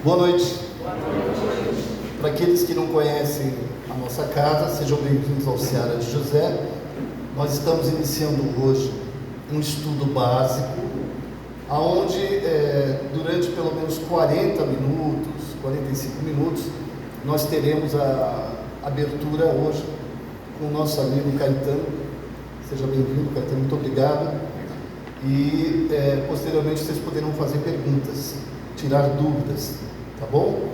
Boa noite. Para aqueles que não conhecem a nossa casa, sejam bem-vindos ao Seara de José. Nós estamos iniciando hoje um estudo básico, onde durante pelo menos 40 minutos, 45 minutos, nós teremos a abertura hoje com o nosso amigo Caetano. Seja bem-vindo, Caetano, muito obrigado. E posteriormente vocês poderão fazer perguntas, tirar dúvidas, tá bom?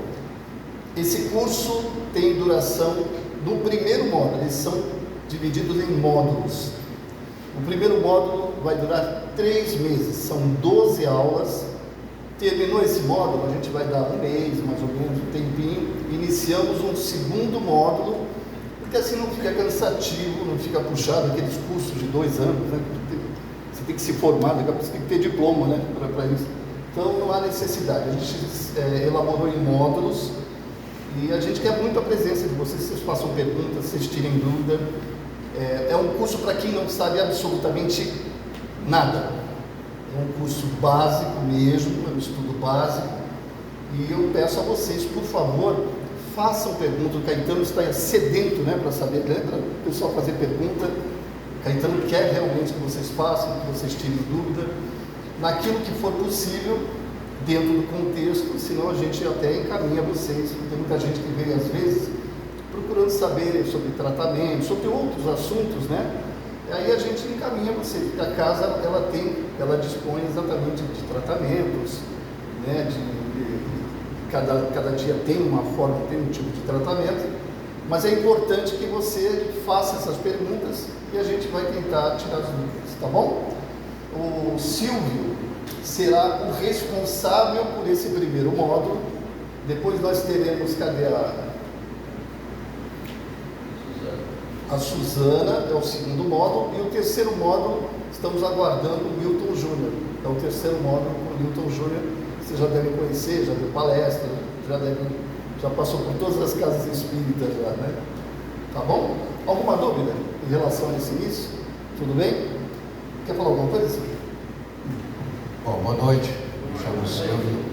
Esse curso tem duração no primeiro módulo, eles são divididos em módulos. O primeiro módulo vai durar 3 meses, são 12 aulas. Terminou esse módulo, a gente vai dar um mês, mais ou menos, um tempinho. Iniciamos um segundo módulo, porque assim não fica cansativo, não fica puxado aqueles cursos de 2 anos, né? Você tem que se formar, você tem que ter diploma, né, para isso. Então não há necessidade, a gente elaborou em módulos e a gente quer muito a presença de vocês façam perguntas, vocês tirem dúvida. É um curso para quem não sabe absolutamente nada, é um curso básico mesmo, é um estudo básico, e eu peço a vocês, por favor, façam perguntas. O Caetano está sedento, né, para saber, né, para o pessoal fazer pergunta. O Caetano quer realmente que vocês façam, que vocês tirem dúvida, naquilo que for possível, dentro do contexto, senão a gente até encaminha vocês. Tem muita gente que vem às vezes procurando saber sobre tratamento, sobre outros assuntos, né? E aí a gente encaminha vocês, porque a casa ela dispõe exatamente de tratamentos, né? Cada dia tem uma forma, tem um tipo de tratamento, mas é importante que você faça essas perguntas e a gente vai tentar tirar as dúvidas, tá bom? O Silvio será o responsável por esse primeiro módulo. Depois nós teremos, cadê a Suzana, é o segundo módulo, e o terceiro módulo estamos aguardando o Milton Júnior. É o terceiro módulo com o Milton Júnior. Vocês já devem conhecer, já deu palestra, já passou por todas as casas espíritas já, né? Tá bom? Alguma dúvida em relação a esse início? Tudo bem? Quer falar alguma coisa? Bom, boa noite, me chamo Silvio.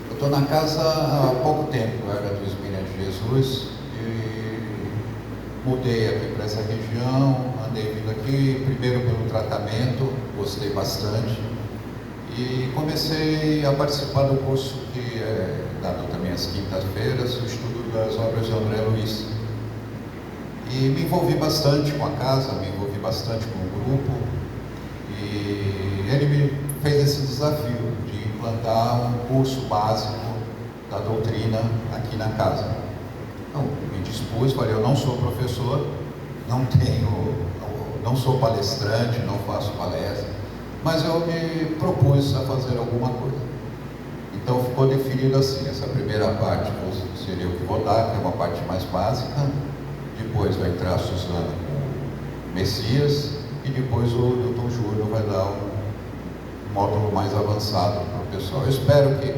Eu estou na casa há pouco tempo, eu era do Espírito de Jesus e mudei aqui para essa região, andei vindo aqui, primeiro pelo tratamento, gostei bastante e comecei a participar do curso que é dado também às quintas-feiras, o estudo das obras de André Luiz. E me envolvi bastante com a casa, me envolvi bastante com o grupo e ele me fez esse desafio de implantar um curso básico da doutrina aqui na casa. Então, me dispus, falei, eu não sou professor, não sou palestrante, não faço palestra, mas eu me propus a fazer alguma coisa. Então ficou definido assim, essa primeira parte seria eu que vou dar, que é uma parte mais básica, depois vai entrar a Suzana com o Messias, e depois o Milton Júnior vai dar um módulo mais avançado para o pessoal. Eu espero que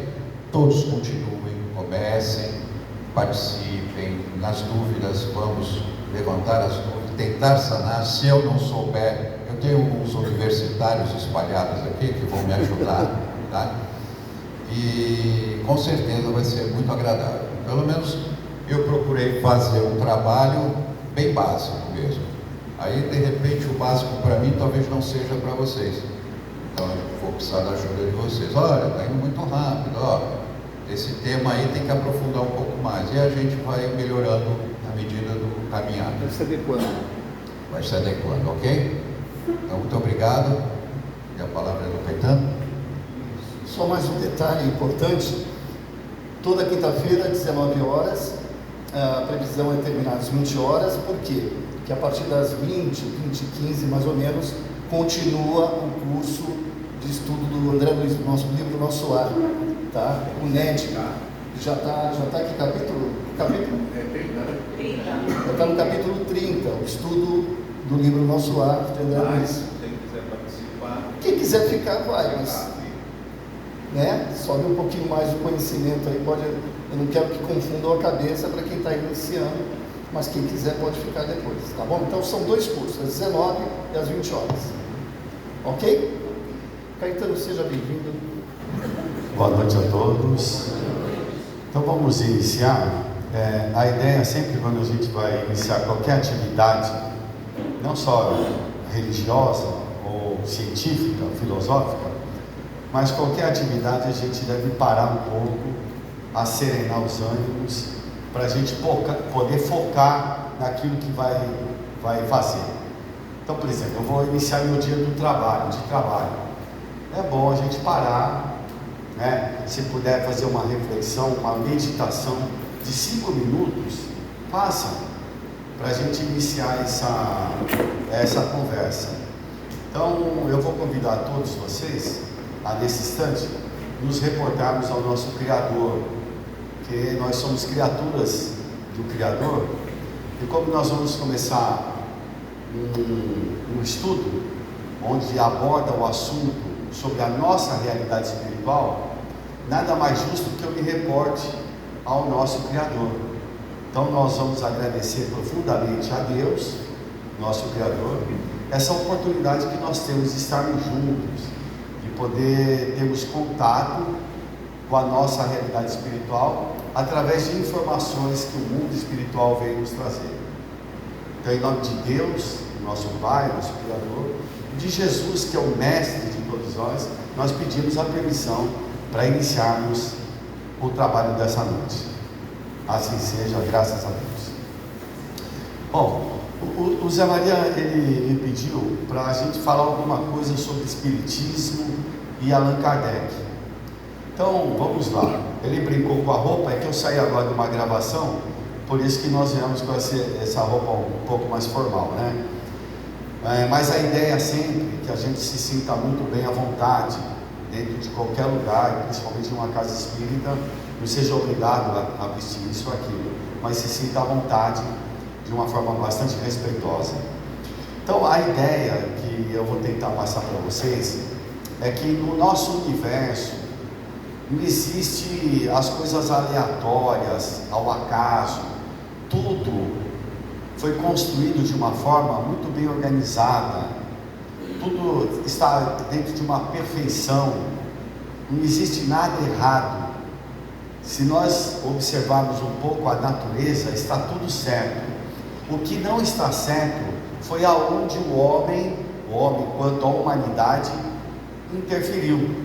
todos continuem, comecem, participem, nas dúvidas vamos levantar as dúvidas, tentar sanar. Se eu não souber, eu tenho uns universitários espalhados aqui que vão me ajudar, tá? E com certeza vai ser muito agradável. Pelo menos eu procurei fazer um trabalho bem básico mesmo. Aí de repente o básico para mim talvez não seja para vocês. Então eu vou precisar da ajuda de vocês. Olha, está indo muito rápido, ó. Esse tema aí tem que aprofundar um pouco mais. E a gente vai melhorando à medida do caminhar. Vai se adequando. Vai se adequando, ok? Então, muito obrigado. E a palavra é do Caetano. Só mais um detalhe importante. Toda quinta-feira, às 19 horas, a previsão é terminar às 20 horas. Por quê? Porque a partir das 20h15 mais ou menos, continua o curso de estudo do André Luiz, do nosso livro Nosso Lar, tá? O NED já está aqui, capítulo? É 30, né? 30. Já está no capítulo 30, o estudo do livro Nosso Lar, de André Luiz. Quem quiser participar. Quem quiser ficar, vai, mas né? Sobe um pouquinho mais o conhecimento aí, eu não quero que confundam a cabeça para quem está iniciando, mas quem quiser pode ficar depois, tá bom? Então são 2 cursos, às 19 e às 20 horas, ok? Caetano, seja bem-vindo. Boa noite a todos. Então vamos iniciar. A ideia sempre, quando a gente vai iniciar qualquer atividade, não só religiosa ou científica, filosófica, mas qualquer atividade, a gente deve parar um pouco, serenar os ânimos, para a gente poder focar naquilo que vai fazer. Então, por exemplo, eu vou iniciar meu dia de trabalho. É bom a gente parar, né? Se puder fazer uma reflexão, uma meditação de 5 minutos, faça, para a gente iniciar essa conversa. Então, eu vou convidar todos vocês, nesse instante, nos reportarmos ao nosso Criador, que nós somos criaturas do Criador, e como nós vamos começar um estudo, onde aborda o assunto sobre a nossa realidade espiritual, nada mais justo que eu me reporte ao nosso Criador. Então nós vamos agradecer profundamente a Deus, nosso Criador, essa oportunidade que nós temos de estarmos juntos, de poder termos contato com a nossa realidade espiritual, através de informações que o mundo espiritual veio nos trazer. Então, em nome de Deus, nosso Pai, nosso Criador, e de Jesus, que é o Mestre de todos nós pedimos a permissão para iniciarmos o trabalho dessa noite. Assim seja, graças a Deus. Bom, o Zé Maria, ele me pediu para a gente falar alguma coisa sobre Espiritismo e Allan Kardec. Então, vamos lá. Ele brincou com a roupa, é que eu saí agora de uma gravação, por isso que nós viemos com essa roupa um pouco mais formal, né? Mas a ideia é sempre que a gente se sinta muito bem à vontade, dentro de qualquer lugar, principalmente em uma casa espírita, não seja obrigado a vestir isso ou aquilo, mas se sinta à vontade, de uma forma bastante respeitosa. Então, a ideia que eu vou tentar passar para vocês, é que no nosso universo, não existe as coisas aleatórias, ao acaso. Tudo foi construído de uma forma muito bem organizada, tudo está dentro de uma perfeição, não existe nada errado. Se nós observarmos um pouco a natureza, está tudo certo. O que não está certo foi aonde o homem quanto à humanidade, interferiu.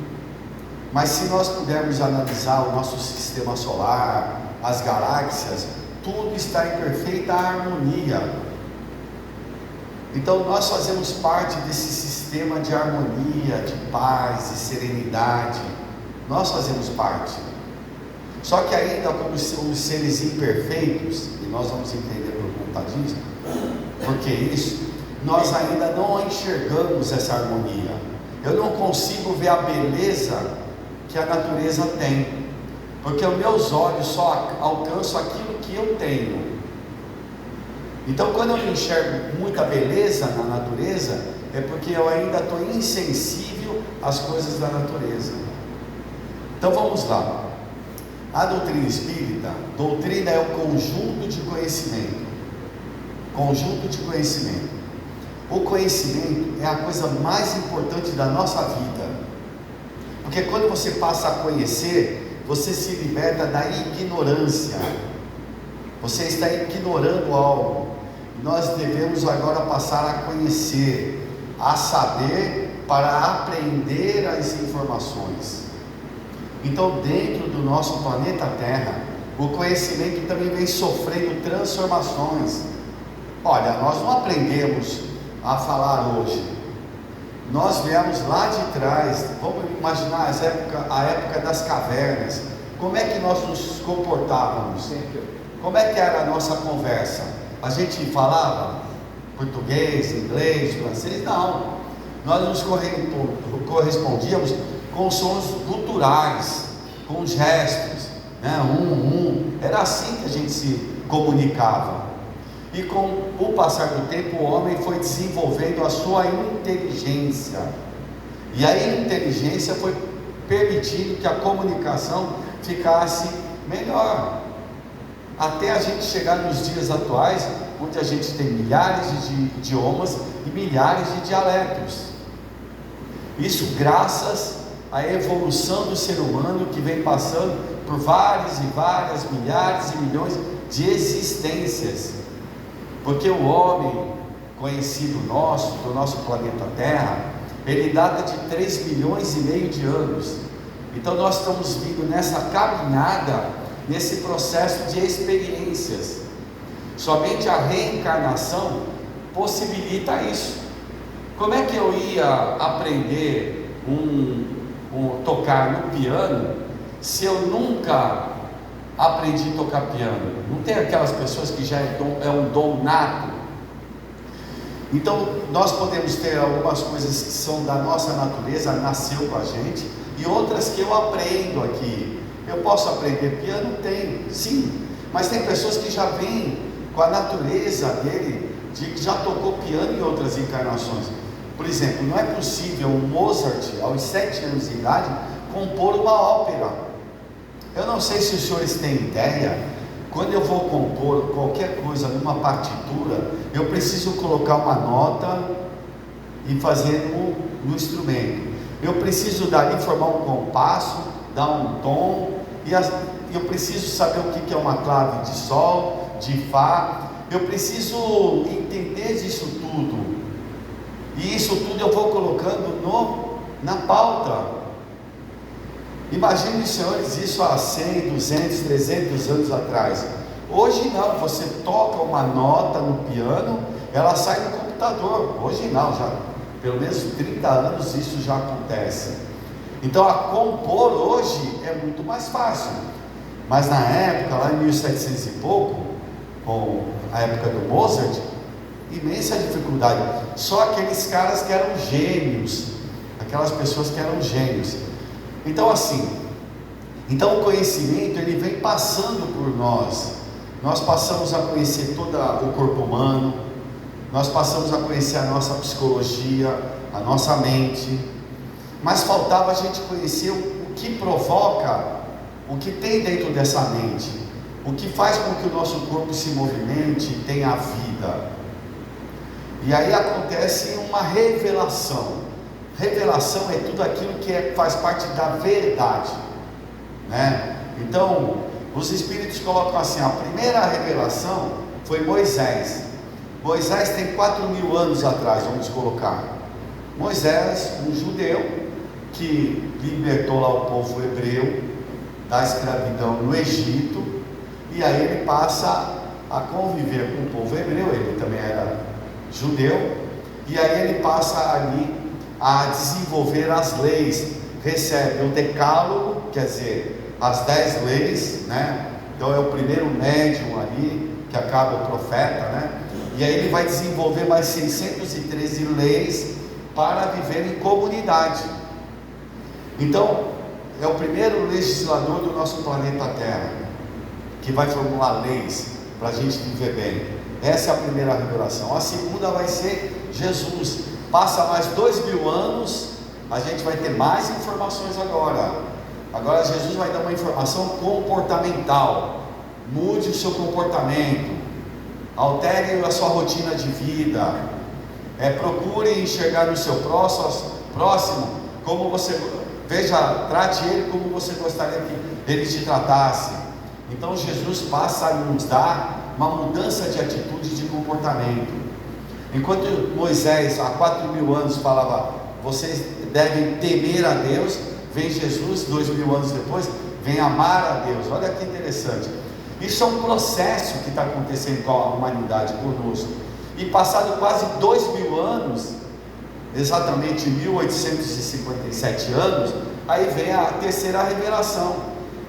Mas se nós pudermos analisar o nosso sistema solar, as galáxias, tudo está em perfeita harmonia. Então nós fazemos parte desse sistema de harmonia, de paz, de serenidade. Nós fazemos parte. Só que ainda como somos seres imperfeitos, e nós vamos entender por conta disso, porque isso, nós ainda não enxergamos essa harmonia. Eu não consigo ver a beleza que a natureza tem, porque os meus olhos só alcançam aquilo que eu tenho. Então, quando eu não enxergo muita beleza na natureza, é porque eu ainda estou insensível às coisas da natureza. Então vamos lá. A doutrina espírita, doutrina é o conjunto de conhecimento. Conjunto de conhecimento. O conhecimento é a coisa mais importante da nossa vida. Porque quando você passa a conhecer, você se liberta da ignorância. Você está ignorando algo. Nós devemos agora passar a conhecer, a saber, para aprender as informações. Então, dentro do nosso planeta Terra, o conhecimento também vem sofrendo transformações. Olha, nós não aprendemos a falar hoje. Nós viemos lá de trás. Vamos imaginar a época das cavernas. Como é que nós nos comportávamos? Como é que era a nossa conversa? A gente falava português, inglês, francês? Não. Nós nos correspondíamos com sons guturais, com gestos, né? Era assim que a gente se comunicava. E com o passar do tempo, o homem foi desenvolvendo a sua inteligência. E a inteligência foi permitindo que a comunicação ficasse melhor. Até a gente chegar nos dias atuais, onde a gente tem milhares de idiomas e milhares de dialetos. Isso graças à evolução do ser humano, que vem passando por várias e várias, milhares e milhões de existências, porque o homem conhecido nosso, do nosso planeta Terra, ele data de 3 milhões e meio de anos. Então nós estamos vindo nessa caminhada, nesse processo de experiências. Somente a reencarnação possibilita isso. Como é que eu ia aprender tocar no piano se eu nunca aprendi a tocar piano? Não tem aquelas pessoas que já é um dom nato? Então nós podemos ter algumas coisas que são da nossa natureza, nasceu com a gente, e outras que eu aprendo aqui. Eu posso aprender piano? Tem, sim, mas tem pessoas que já vêm com a natureza dele, de que já tocou piano em outras encarnações. Por exemplo, não é possível um Mozart, aos 7 anos de idade, compor uma ópera. Eu não sei se os senhores têm ideia, quando eu vou compor qualquer coisa numa partitura, eu preciso colocar uma nota e fazer no instrumento. Eu preciso dali formar um compasso, dar um tom, e eu preciso saber o que é uma clave de sol, de fá. Eu preciso entender disso tudo. E isso tudo eu vou colocando na pauta. Imagine, senhores, isso há 100, 200, 300 anos atrás. Hoje não, você toca uma nota no piano, ela sai no computador. Hoje não, já pelo menos 30 anos isso já acontece. Então a compor hoje é muito mais fácil. Mas na época, lá em 1700 e pouco, com a época do Mozart, imensa dificuldade. Só aqueles caras que eram gênios, aquelas pessoas que eram gênios. Então o conhecimento ele vem passando por nós. Nós passamos a conhecer todo o corpo humano, nós passamos a conhecer a nossa psicologia, a nossa mente, mas faltava a gente conhecer o que provoca, o que tem dentro dessa mente, o que faz com que o nosso corpo se movimente e tenha vida. E aí acontece uma revelação. Revelação é tudo aquilo que faz parte da verdade, né? Então, os espíritos colocam assim: a primeira revelação foi Moisés. Moisés tem 4.000 anos atrás, vamos colocar. Moisés, um judeu que libertou lá o povo hebreu da escravidão no Egito, e aí ele passa a conviver com o povo hebreu, ele também era judeu, e aí ele passa ali a desenvolver as leis, recebe o decálogo, quer dizer, as 10 leis, né? Então é o primeiro médium ali, que acaba o profeta, né? E aí ele vai desenvolver mais 613 leis para viver em comunidade. Então, é o primeiro legislador do nosso planeta Terra, que vai formular leis para a gente viver bem. Essa é a primeira revelação. A segunda vai ser Jesus. Passa mais 2.000 anos, a gente vai ter mais informações agora. Agora Jesus vai dar uma informação comportamental. Mude o seu comportamento, altere a sua rotina de vida, procure enxergar no seu próximo como você, trate ele como você gostaria que ele te tratasse. Então Jesus passa a nos dar uma mudança de atitude e de comportamento. Enquanto Moisés há 4.000 anos falava, vocês devem temer a Deus, vem Jesus 2.000 anos depois, vem amar a Deus. Olha que interessante. Isso é um processo que está acontecendo com a humanidade conosco. E passado quase 2.000 anos, exatamente 1857 anos, aí vem a terceira revelação,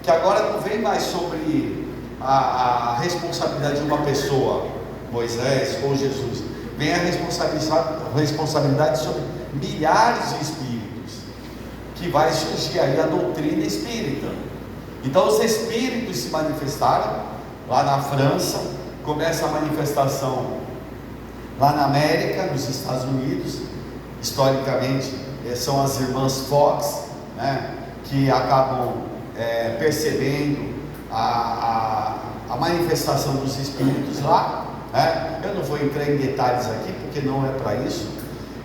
que agora não vem mais sobre a responsabilidade de uma pessoa, Moisés ou Jesus, vem a responsabilidade sobre milhares de espíritos, que vai surgir aí a doutrina espírita. Então os espíritos se manifestaram lá na França, começa a manifestação lá na América, nos Estados Unidos, historicamente são as irmãs Fox, né, que acabam percebendo a manifestação dos espíritos lá, né? Eu não vou entrar em detalhes aqui, porque não é para isso,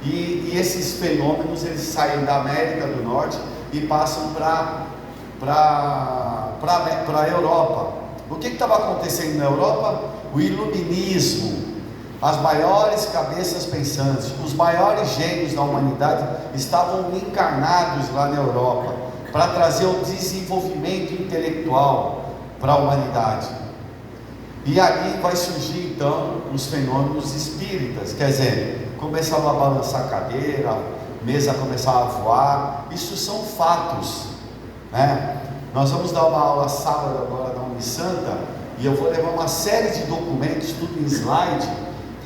e esses fenômenos eles saem da América do Norte e passam para para a Europa. O que estava acontecendo na Europa? O iluminismo. As maiores cabeças pensantes, os maiores gênios da humanidade estavam encarnados lá na Europa para trazer o desenvolvimento intelectual para a humanidade. E ali vai surgir então os fenômenos espíritas, quer dizer, começava a balançar a cadeira, a mesa começava a voar. Isso são fatos, né? Nós vamos dar uma aula sábado agora na Unisanta, e eu vou levar uma série de documentos, tudo em slide,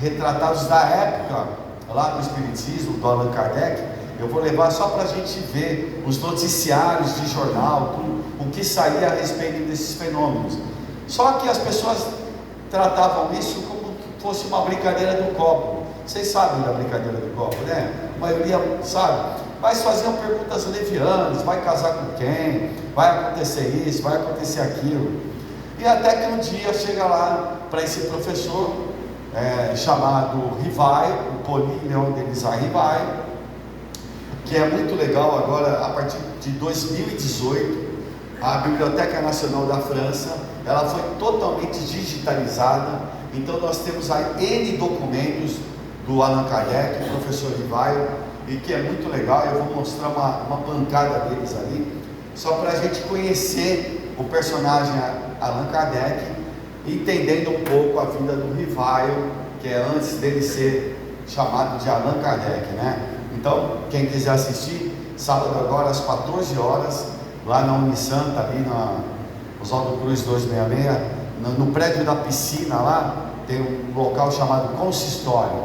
retratados da época lá do Espiritismo, do Allan Kardec. Eu vou levar só para a gente ver os noticiários de jornal, tudo, o que saía a respeito desses fenômenos. Só que as pessoas tratavam isso como se fosse uma brincadeira do copo. Vocês sabem da brincadeira do copo, né? A maioria sabe. Mas faziam perguntas levianas: vai casar com quem? Vai acontecer isso? Vai acontecer aquilo? E até que um dia chega lá para esse professor chamado Rivaio, o Pauline Leon Denis Rivaio, que é muito legal. Agora, a partir de 2018, a Biblioteca Nacional da França, ela foi totalmente digitalizada. Então nós temos aí N documentos do Allan Kardec, do professor Rivaio, e que é muito legal. Eu vou mostrar uma bancada deles ali, só para a gente conhecer o personagem Allan Kardec, entendendo um pouco a vida do Rivaio, que é antes dele ser chamado de Allan Kardec, né? Então, quem quiser assistir, sábado agora às 14 horas, lá na Unisanta, ali na Oswaldo Cruz 266, no prédio da piscina lá, tem um local chamado Consistório,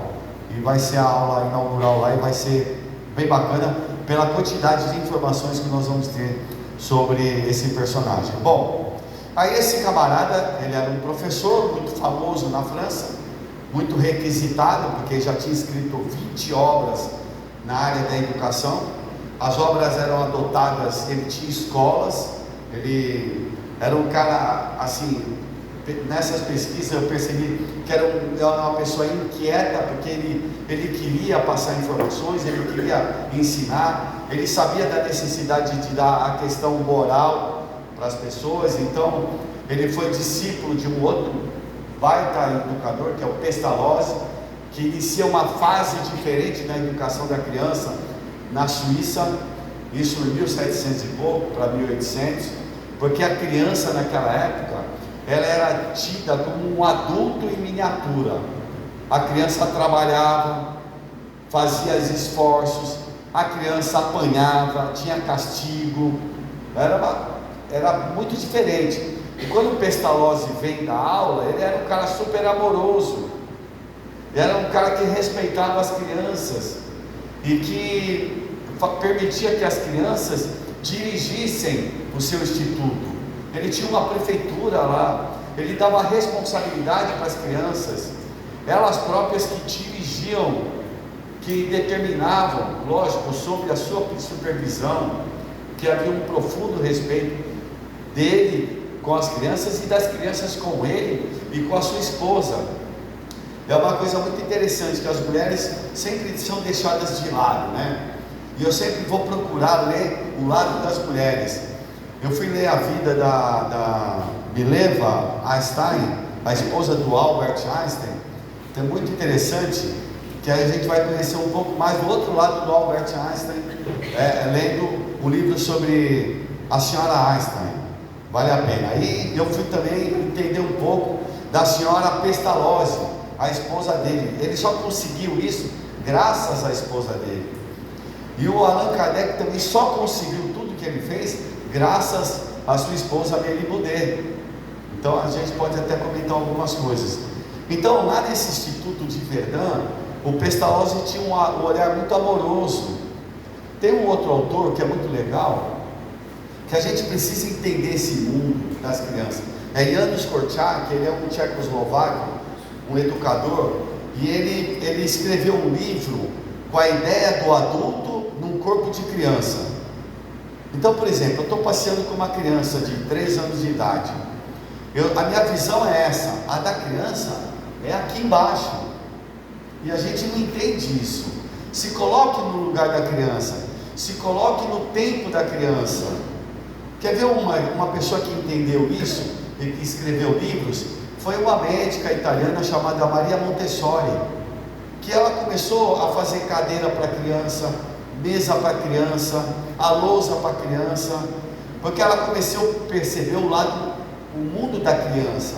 e vai ser a aula inaugural lá, e vai ser bem bacana, pela quantidade de informações que nós vamos ter sobre esse personagem. Bom, aí esse camarada, ele era um professor muito famoso na França, muito requisitado, porque já tinha escrito 20 obras na área da educação. As obras eram adotadas, ele tinha escolas, ele era um cara assim. Nessas pesquisas eu percebi que era uma pessoa inquieta, porque ele queria passar informações, ele queria ensinar, ele sabia da necessidade de dar a questão moral para as pessoas. Então ele foi discípulo de um outro baita educador, que é o Pestalozzi, que inicia uma fase diferente na educação da criança na Suíça, isso em 1700 e pouco para 1800, porque a criança naquela época, ela era tida como um adulto em miniatura. A criança trabalhava, fazia esforços, a criança apanhava, tinha castigo, era muito diferente. E quando o Pestalozzi vem da aula, ele era um cara super amoroso, era um cara que respeitava as crianças e que permitia que as crianças dirigissem o seu instituto. Ele tinha uma prefeitura lá, ele dava responsabilidade para as crianças, elas próprias que dirigiam, que determinavam, lógico, sob a sua supervisão, que havia um profundo respeito dele com as crianças e das crianças com ele e com a sua esposa. É uma coisa muito interessante, que as mulheres sempre são deixadas de lado, né? E eu sempre vou procurar ler o lado das mulheres. Eu fui ler a vida da Mileva Einstein, a esposa do Albert Einstein. Então é muito interessante que a gente vai conhecer um pouco mais do outro lado do Albert Einstein, lendo o livro sobre a senhora Einstein. Vale a pena. Aí eu fui também entender um pouco da senhora Pestalozzi, a esposa dele. Ele só conseguiu isso graças à esposa dele. E o Allan Kardec também só conseguiu tudo que ele fez graças à sua esposa Amélie Boudet. Então a gente pode até comentar algumas coisas. Então lá nesse Instituto de Verdun, o Pestalozzi tinha um olhar muito amoroso. Tem um outro autor que é muito legal, que a gente precisa entender esse mundo das crianças. É Janusz Korczak, ele é um tchecoslovaco, um educador, e ele escreveu um livro com a ideia do adulto num corpo de criança. Então, por exemplo, eu estou passeando com uma criança de 3 anos de idade. A minha visão é essa, a da criança é aqui embaixo. E a gente não entende isso. Se coloque no lugar da criança, se coloque no tempo da criança. Quer ver uma pessoa que entendeu isso e que escreveu livros? Foi uma médica italiana chamada Maria Montessori, que ela começou a fazer cadeira para criança, mesa para criança, a lousa para criança, porque ela começou a perceber o mundo da criança,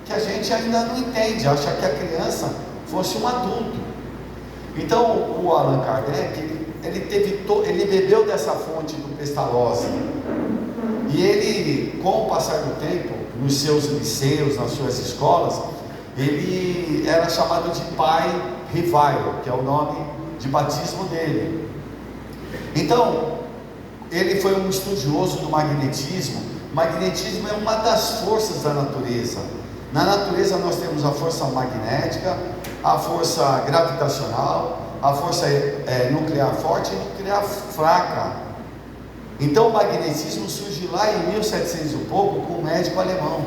que a gente ainda não entende, acha que a criança fosse um adulto. Então o Allan Kardec, ele bebeu dessa fonte do Pestalozzi, e ele, com o passar do tempo, nos seus liceus, nas suas escolas, ele era chamado de Pai Rivaio, que é o nome de batismo dele. Então, ele foi um estudioso do magnetismo. O magnetismo é uma das forças da natureza. Na natureza nós temos a força magnética, a força gravitacional, a força nuclear forte e nuclear fraca. Então o magnetismo surge lá em 1700 e pouco com um médico alemão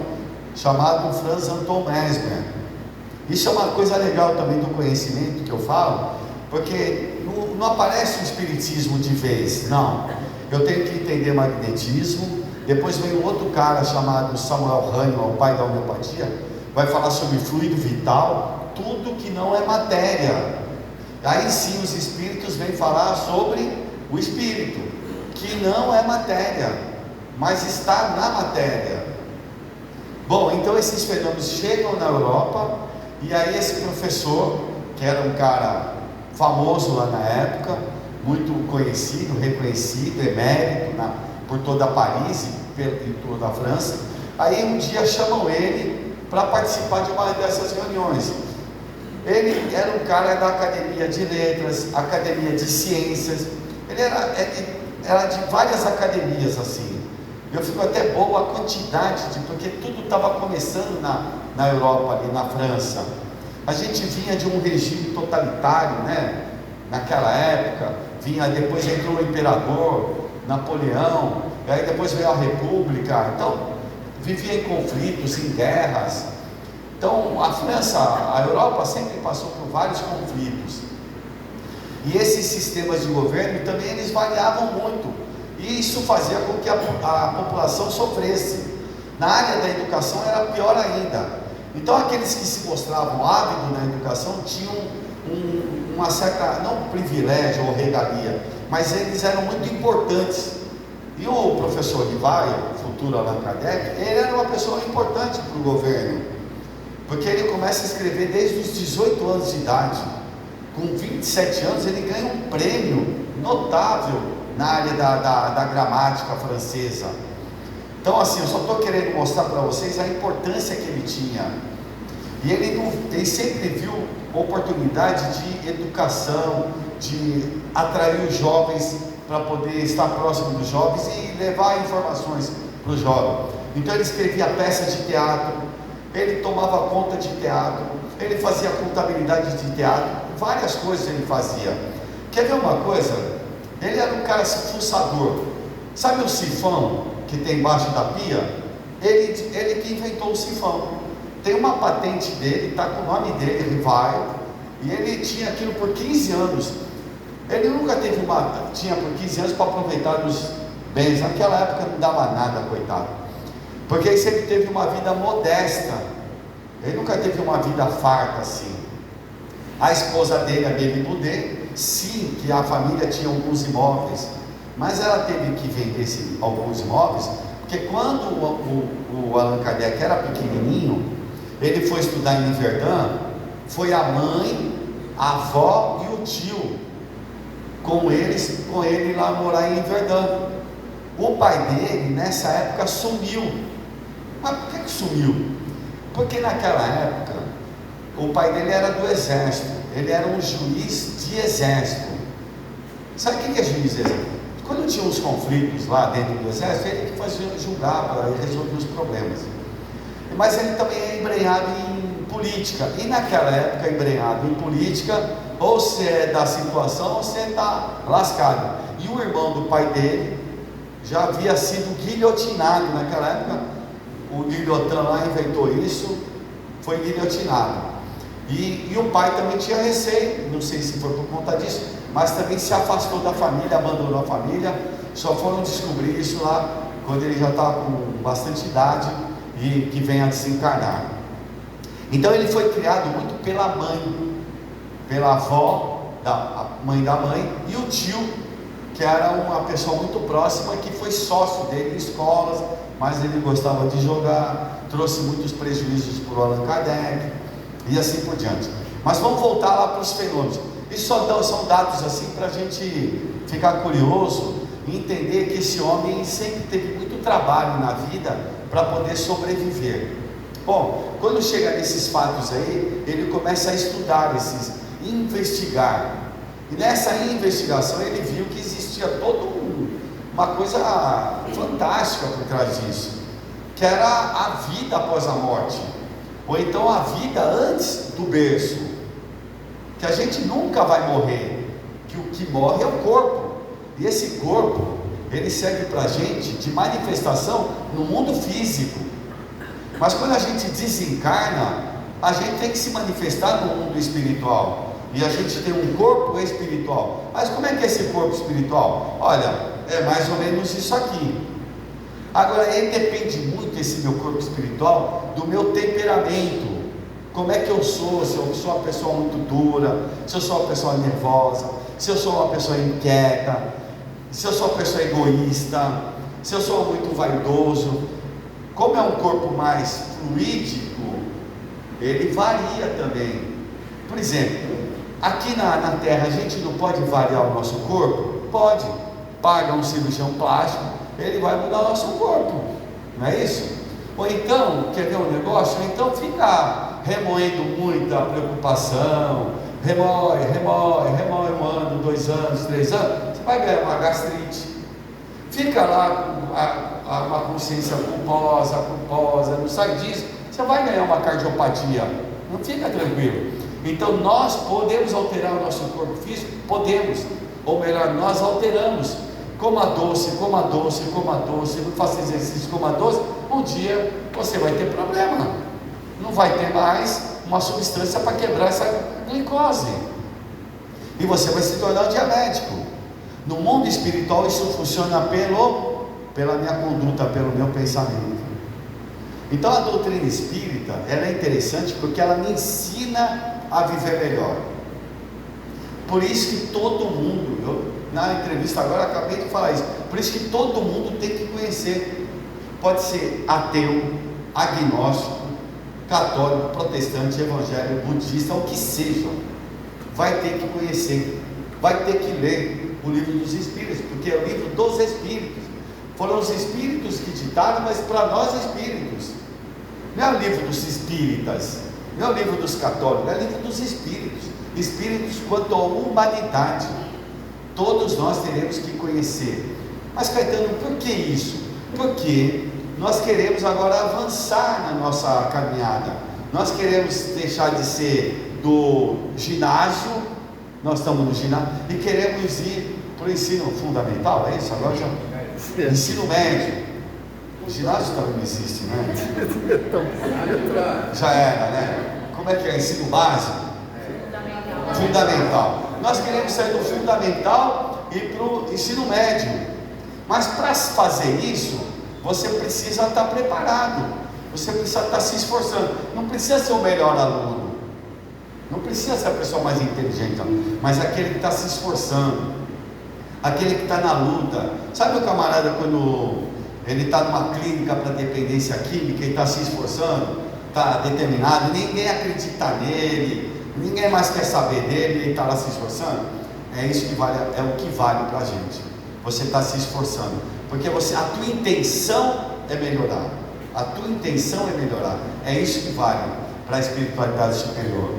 chamado Franz Anton Mesmer. Isso é uma coisa legal também do conhecimento que eu falo, porque não aparece o espiritismo de vez, não. Eu tenho que entender magnetismo. Depois vem um outro cara chamado Samuel Hahnemann, o pai da homeopatia, vai falar sobre fluido vital, tudo que não é matéria. Aí sim os espíritos vêm falar sobre o espírito, que não é matéria, mas está na matéria. Bom, então esses fenômenos chegam na Europa, e aí esse professor, que era um cara famoso lá na época, muito conhecido, reconhecido, emérito por toda Paris e toda a França, aí um dia chamam ele para participar de uma dessas reuniões. Ele era um cara da Academia de Letras, Academia de Ciências, ele era de várias academias assim. Eu fico até bobo a quantidade porque tudo estava começando na Europa, ali na França. A gente vinha de um regime totalitário, né? Naquela época, depois entrou o imperador, Napoleão, e aí depois veio a República. Então, vivia em conflitos, em guerras. Então, a França, a Europa sempre passou por vários conflitos. E esses sistemas de governo também eles variavam muito, e isso fazia com que a população sofresse. Na área da educação era pior ainda. Então aqueles que se mostravam ávidos na educação tinham uma certa, não privilégio ou regalia, mas eles eram muito importantes. E o professor Rivaio, futuro Allan Kardec, ele era uma pessoa importante para o governo, porque ele começa a escrever desde os 18 anos de idade. Com 27 anos ele ganha um prêmio notável na área da gramática francesa. Então assim, eu só estou querendo mostrar para vocês a importância que ele tinha. E ele sempre viu oportunidade de educação, de atrair os jovens para poder estar próximo dos jovens e levar informações para os jovens. Então ele escrevia peças de teatro, ele tomava conta de teatro, ele fazia contabilidade de teatro, várias coisas ele fazia. Quer ver uma coisa? Ele era um cara fuçador. Sabe o sifão que tem embaixo da pia? Ele que inventou o sifão. Tem uma patente dele, está com o nome dele, Rivaio, e ele tinha aquilo por 15 anos. Ele nunca tinha por 15 anos para aproveitar dos bens. Naquela época não dava nada, coitado, porque ele sempre teve uma vida modesta. Ele nunca teve uma vida farta assim. A esposa dele, a Baby Boudet, sim, que a família tinha alguns imóveis, mas ela teve que vender alguns imóveis, porque quando o Allan Kardec era pequenininho, ele foi estudar em Verdun, foi a mãe, a avó e o tio com ele lá morar em Verdun. O pai dele nessa época sumiu. Mas por que sumiu? Porque naquela época o pai dele era do exército, ele era um juiz de exército. Sabe o que é juiz de exército? Quando tinha uns conflitos lá dentro do exército, ele que fazia julgar para resolver os problemas. Mas ele também é embrenhado em política, e naquela época, embrenhado em política, ou você é da situação ou você está lascado. E o irmão do pai dele já havia sido guilhotinado naquela época. O Guilhotin lá inventou isso, foi guilhotinado. E o pai também tinha receio, não sei se foi por conta disso, mas também se afastou da família, abandonou a família. Só foram descobrir isso lá quando ele já está com bastante idade e que vem a desencarnar. Então ele foi criado muito pela mãe, pela avó, a mãe da mãe, e o tio, que era uma pessoa muito próxima, que foi sócio dele em escolas, mas ele gostava de jogar, trouxe muitos prejuízos para o Allan Kardec, e assim por diante. Mas vamos voltar lá para os fenômenos. Isso são dados assim para a gente ficar curioso e entender que esse homem sempre teve muito trabalho na vida para poder sobreviver. Bom, quando chega nesses fatos aí, ele começa a estudar investigar. E nessa investigação ele viu que existia toda uma coisa fantástica por trás disso, que era a vida após a morte, ou então a vida antes do berço, que a gente nunca vai morrer, que o que morre é o corpo, e esse corpo, ele serve para a gente de manifestação no mundo físico, mas quando a gente desencarna, a gente tem que se manifestar no mundo espiritual, e a gente tem um corpo espiritual. Mas como é que é esse corpo espiritual? Olha, é mais ou menos isso aqui. Agora, ele depende muito, esse meu corpo espiritual, do meu temperamento. Como é que eu sou? Se eu sou uma pessoa muito dura, se eu sou uma pessoa nervosa, se eu sou uma pessoa inquieta, se eu sou uma pessoa egoísta, se eu sou muito vaidoso. Como é um corpo mais fluídico, ele varia também. Por exemplo, aqui na Terra a gente não pode variar o nosso corpo? Pode. Paga um cirurgião plástico, ele vai mudar o nosso corpo, não é isso? Ou então, quer ver um negócio? Ou então fica remoendo muita preocupação, remói um ano, 2 anos, 3 anos, você vai ganhar uma gastrite. Fica lá com uma consciência culposa, não sai disso, você vai ganhar uma cardiopatia. Não fica tranquilo. Então nós podemos alterar o nosso corpo físico? Podemos, ou melhor, nós alteramos. Coma doce, não faça exercício, coma doce. Um dia você vai ter problema, não vai ter mais uma substância para quebrar essa glicose, e você vai se tornar um diabético. No mundo espiritual isso funciona pela minha conduta, pelo meu pensamento. Então a doutrina espírita, ela é interessante porque ela me ensina a viver melhor. Por isso que todo mundo, na entrevista agora acabei de falar isso, por isso que todo mundo tem que conhecer. Pode ser ateu, agnóstico, católico, protestante, evangélico, budista, o que seja, vai ter que conhecer, vai ter que ler o livro dos Espíritos, porque é o livro dos Espíritos. Foram os Espíritos que ditaram, mas para nós Espíritos. Não é o livro dos Espíritas, não é o livro dos católicos, é o livro dos Espíritos. Espíritos quanto à humanidade, todos nós teremos que conhecer. Mas Caetano, por que isso? Porque nós queremos agora avançar na nossa caminhada. Nós queremos deixar de ser do ginásio, nós estamos no ginásio, e queremos ir para o ensino fundamental, é isso? Agora já ensino médio. O ginásio também não existe, né? Já era, né? Como é que é? Ensino básico? Fundamental. Nós queremos sair do fundamental e para o ensino médio. Mas para fazer isso, você precisa estar preparado. Você precisa estar se esforçando. Não precisa ser o melhor aluno. Não precisa ser a pessoa mais inteligente, mas aquele que está se esforçando. Aquele que está na luta. Sabe o camarada quando ele está numa clínica para dependência química e está se esforçando, está determinado, ninguém acredita nele, ninguém mais quer saber dele, ele está lá se esforçando? É isso que vale, é o que vale para a gente. Você está se esforçando, porque a tua intenção é melhorar. A tua intenção é melhorar. É isso que vale para a espiritualidade superior.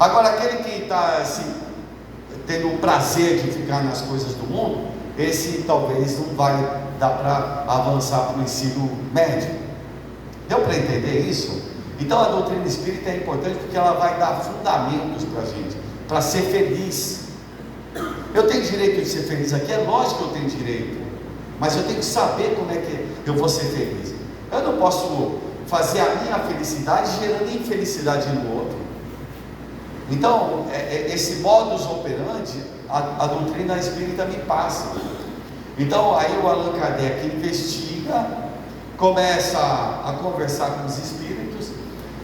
Agora, aquele que está assim, tendo o prazer de ficar nas coisas do mundo, esse talvez não vai dar para avançar para o ensino médio. Deu para entender isso? Então a doutrina espírita é importante porque ela vai dar fundamentos para a gente, para ser feliz. Eu tenho direito de ser feliz aqui? É lógico que eu tenho direito, mas eu tenho que saber como é que eu vou ser feliz. Eu não posso fazer a minha felicidade gerando infelicidade no outro. Então, esse modus operandi, a doutrina espírita me passa. Então aí o Allan Kardec investiga, começa a conversar com os espíritos,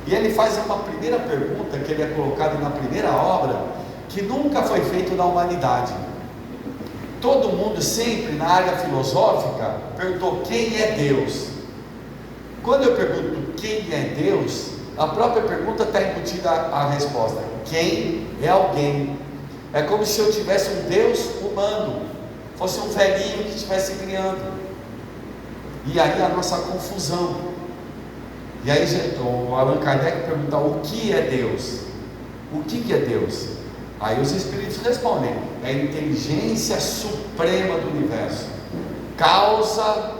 e ele faz uma primeira pergunta, que ele é colocado na primeira obra, que nunca foi feito na humanidade. Todo mundo sempre na área filosófica perguntou: quem é Deus? Quando eu pergunto quem é Deus, a própria pergunta está embutida a resposta: quem é alguém? É como se eu tivesse um Deus humano, fosse um velhinho que estivesse criando. E aí a nossa confusão. E aí o Allan Kardec pergunta: o que é Deus? O que é Deus? Aí os espíritos respondem: é a inteligência suprema do universo, causa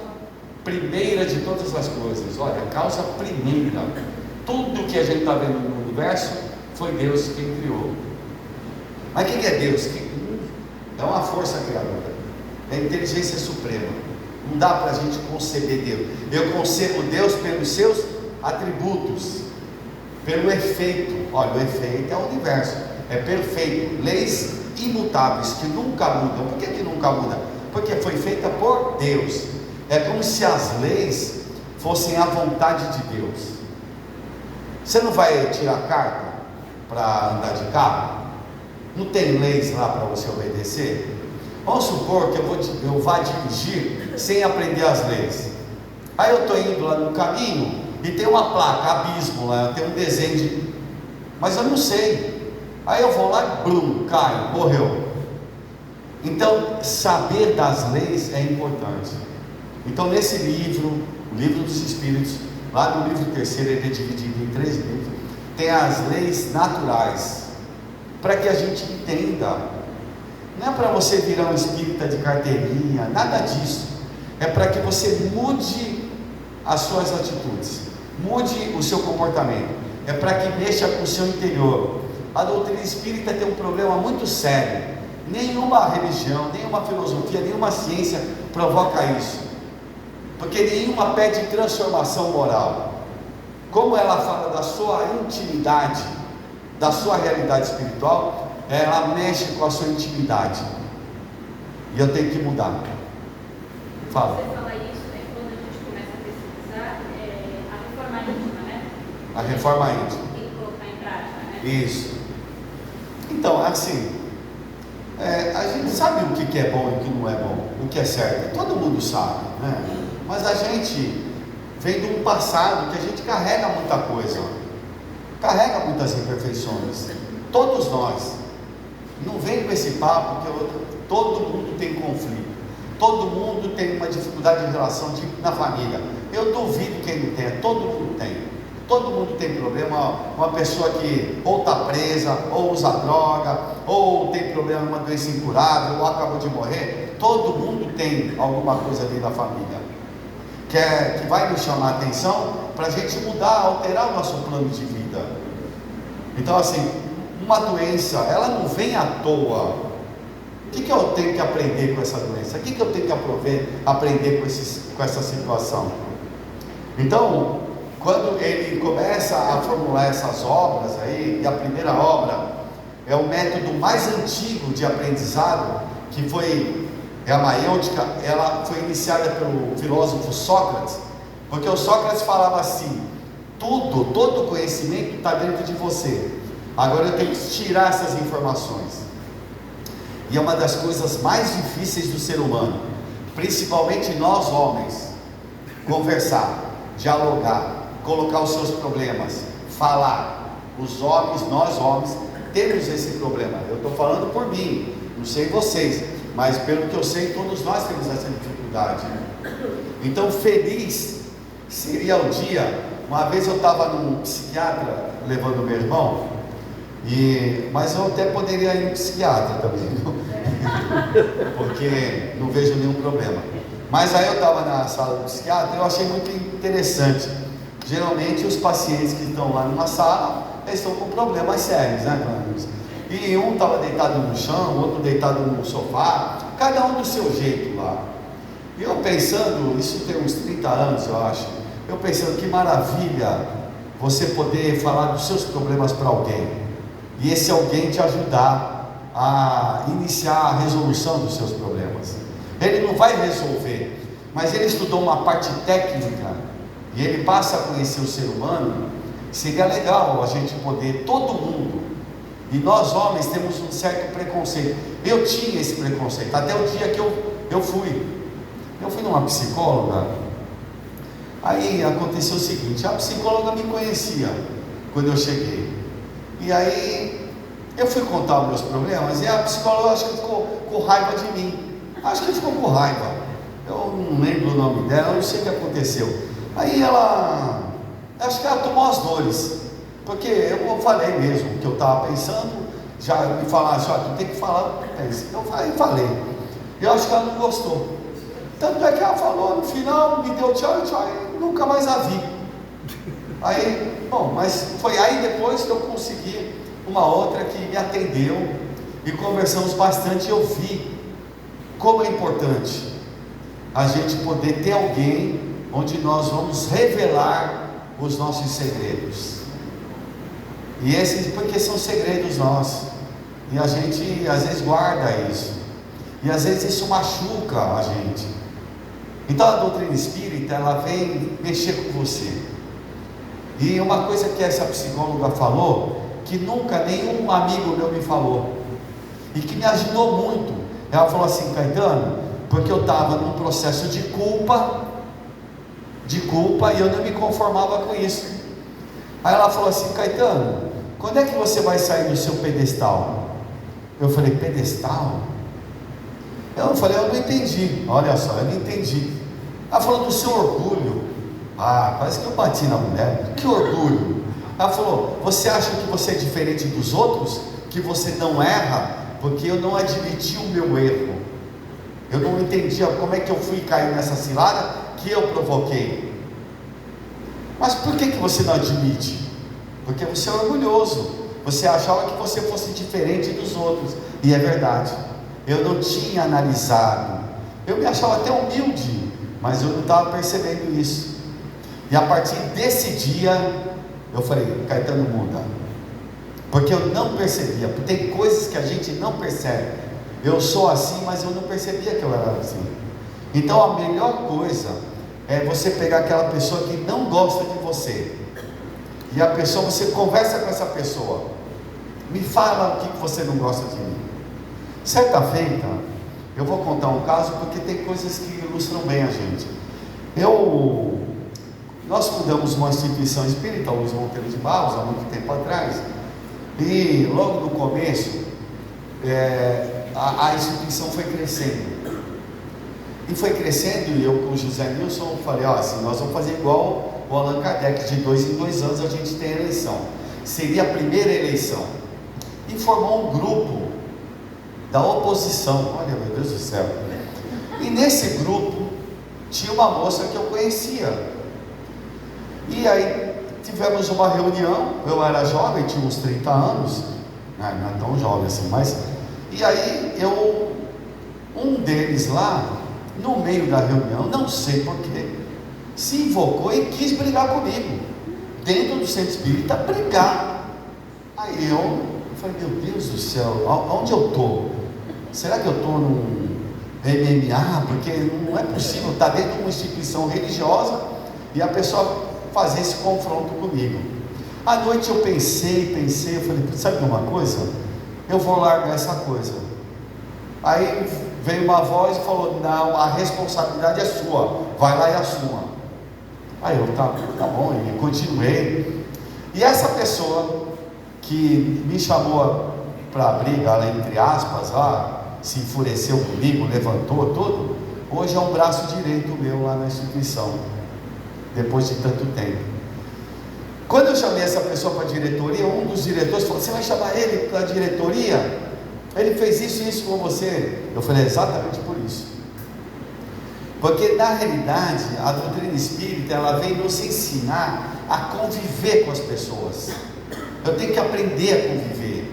primeira de todas as coisas. Olha, causa primeira. Tudo que a gente está vendo no universo foi Deus quem criou. Mas quem é Deus? É uma força criadora, é a inteligência suprema. Não dá para a gente conceber Deus. Eu concebo Deus pelos seus atributos, pelo efeito. Olha, o efeito é o universo, é perfeito, leis imutáveis que nunca mudam. Por que nunca muda? Porque foi feita por Deus. É como se as leis fossem a vontade de Deus. Você não vai tirar carta para andar de carro? Não tem leis lá para você obedecer? Vamos supor que eu vá dirigir sem aprender as leis. Aí eu estou indo lá no caminho e tem uma placa, abismo lá, tem um desenho de... mas eu não sei. Aí eu vou lá e blum, cai, morreu. Então, saber das leis é importante. Então, nesse livro, o Livro dos Espíritos, lá no livro terceiro, ele é dividido em 3 livros, tem as leis naturais, para que a gente entenda. Não é para você virar um espírita de carteirinha, nada disso. É para que você mude as suas atitudes, mude o seu comportamento. É para que mexa com o seu interior. A doutrina espírita tem um problema muito sério. Nenhuma religião, nenhuma filosofia, nenhuma ciência provoca isso, porque nenhuma pede transformação moral. Como ela fala da sua intimidade, da sua realidade espiritual, ela mexe com a sua intimidade, e eu tenho que mudar. Fala. Você fala isso, né? Quando a gente começa a pesquisar, a reforma íntima, né? A reforma íntima. Tem que colocar em prática, né? Isso. Então, assim, a gente sabe o que é bom e o que não é bom, o que é certo, todo mundo sabe, né? Mas a gente vem de um passado que a gente carrega muita coisa, carrega muitas imperfeições, todos nós. Não vem com esse papo que todo mundo tem conflito, todo mundo tem uma dificuldade de relação, tipo na família. Eu duvido quem não tenha, todo mundo tem. Todo mundo tem problema. Uma pessoa que ou está presa, ou usa droga, ou tem problema, uma doença incurável, ou acabou de morrer. Todo mundo tem alguma coisa ali da família que vai nos chamar a atenção para a gente mudar, alterar o nosso plano de vida. Então, assim, uma doença, ela não vem à toa. O que eu tenho que aprender com essa doença? O que eu tenho que aprender com essa situação? Então, quando ele começa a formular essas obras aí, e a primeira obra é o método mais antigo de aprendizado, que foi a maêutica. Ela foi iniciada pelo filósofo Sócrates, porque o Sócrates falava assim: todo conhecimento está dentro de você, agora eu tenho que tirar essas informações. E é uma das coisas mais difíceis do ser humano, principalmente nós homens, conversar, dialogar, colocar os seus problemas, falar. Os homens, nós homens, temos esse problema. Eu estou falando por mim, não sei vocês, mas pelo que eu sei, todos nós temos essa dificuldade. Então, feliz seria o dia. Uma vez eu estava num psiquiatra levando meu irmão, mas eu até poderia ir no psiquiatra também, porque não vejo nenhum problema. Mas aí eu estava na sala do psiquiatra e eu achei muito interessante. Geralmente os pacientes que estão lá numa sala, eles estão com problemas sérios, né, Cláudio? E um estava deitado no chão, outro deitado no sofá, cada um do seu jeito lá. E eu pensando, isso tem uns 30 anos eu acho, eu pensando, que maravilha você poder falar dos seus problemas para alguém, e esse alguém te ajudar a iniciar a resolução dos seus problemas. Ele não vai resolver, mas ele estudou uma parte técnica e ele passa a conhecer o ser humano. Seria legal a gente poder, todo mundo, e nós homens temos um certo preconceito. Eu tinha esse preconceito até o dia que eu fui numa psicóloga. Aí aconteceu o seguinte: a psicóloga me conhecia quando eu cheguei, e aí eu fui contar os meus problemas, e a psicóloga, acho que ficou com raiva de mim, ficou com raiva, eu não lembro o nome dela, eu não sei o que aconteceu. Aí ela, acho que ela tomou as dores, porque eu falei mesmo o que eu estava pensando. Já me falaram assim: tu tem que falar o que pensa. Eu falei, eu acho que ela não gostou, tanto é que ela falou no final, me deu tchau, e nunca mais a vi. Aí, bom, mas foi aí depois que eu consegui uma outra que me atendeu e conversamos bastante. E eu vi como é importante a gente poder ter alguém onde nós vamos revelar os nossos segredos. E esses, porque são segredos nossos, e a gente às vezes guarda isso, e às vezes isso machuca a gente. Então a doutrina espírita, ela vem mexer com você. E uma coisa que essa psicóloga falou, que nunca nenhum amigo meu me falou, e que me ajudou muito, ela falou assim: Caetano, porque eu estava num processo de culpa, e eu não me conformava com isso. Aí ela falou assim: Caetano, quando é que você vai sair do seu pedestal? Eu falei: pedestal? Eu falei: eu não entendi. Olha só, eu não entendi. Ela falou: do seu orgulho. Parece que eu bati na mulher. Que orgulho? Ela falou: você acha que você é diferente dos outros? Que você não erra? Porque eu não admiti o meu erro. Eu não entendia como é que eu fui cair nessa cilada que eu provoquei. Mas por que você não admite? Porque você é orgulhoso. Você achava que você fosse diferente dos outros. E é verdade, eu não tinha analisado. Eu me achava até humilde, mas eu não estava percebendo isso. E a partir desse dia eu falei: Caetano, muda. Porque eu não percebia. Porque tem coisas que a gente não percebe. Eu sou assim, mas eu não percebia que eu era assim. Então a melhor coisa é você pegar aquela pessoa que não gosta de você, e a pessoa, você conversa com essa pessoa: me fala o que você não gosta de mim. Certa feita, eu vou contar um caso, porque tem coisas que ilustram bem a gente. Nós fundamos uma instituição espírita, Luiz Monteiro de Barros, há muito tempo atrás, e logo no começo a instituição foi crescendo. E foi crescendo, e eu com o José Nilson falei: assim, nós vamos fazer igual o Allan Kardec, de 2 em 2 anos a gente tem eleição. Seria a primeira eleição. E formou um grupo da oposição. Olha, meu Deus do céu. E nesse grupo tinha uma moça que eu conhecia. E aí tivemos uma reunião. Eu era jovem, tinha uns 30 anos, não é tão jovem assim, mas... E aí um deles lá, no meio da reunião, não sei porquê, se invocou e quis brigar comigo, dentro do centro espírita, brigar. Aí eu falei: meu Deus do céu, onde eu estou? Será que eu estou num MMA? Porque não é possível estar dentro de uma instituição religiosa e a pessoa fazer esse confronto comigo. À noite eu pensei, eu falei: sabe uma coisa? Eu vou largar essa coisa. Aí veio uma voz e falou: não, a responsabilidade é sua, vai lá e assuma. Aí eu, tá bom, e continuei. E essa pessoa que me chamou para briga, entre aspas, se enfureceu comigo, levantou tudo, hoje é um braço direito meu lá na instituição, depois de tanto tempo. Quando eu chamei essa pessoa para a diretoria, um dos diretores falou: você vai chamar ele para a diretoria? Ele fez isso e isso com você. Eu falei: exatamente por isso. Porque na realidade a doutrina espírita, ela vem nos ensinar a conviver com as pessoas. Eu tenho que aprender a conviver.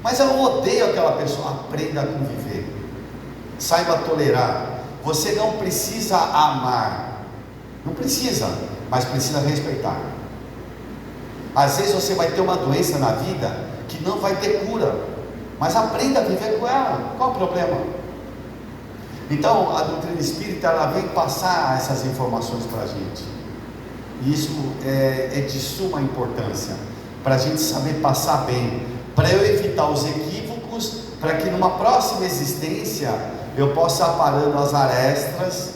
Mas eu odeio aquela pessoa. Aprenda a conviver, saiba tolerar. Você não precisa amar, não precisa, mas precisa respeitar. Às vezes você vai ter uma doença na vida que não vai ter cura, mas aprenda a viver com ela. Qual o problema? Então, a doutrina espírita, ela vem passar essas informações para a gente. E isso é de suma importância, para a gente saber passar bem, para eu evitar os equívocos, para que numa próxima existência eu possa ir parando as arestas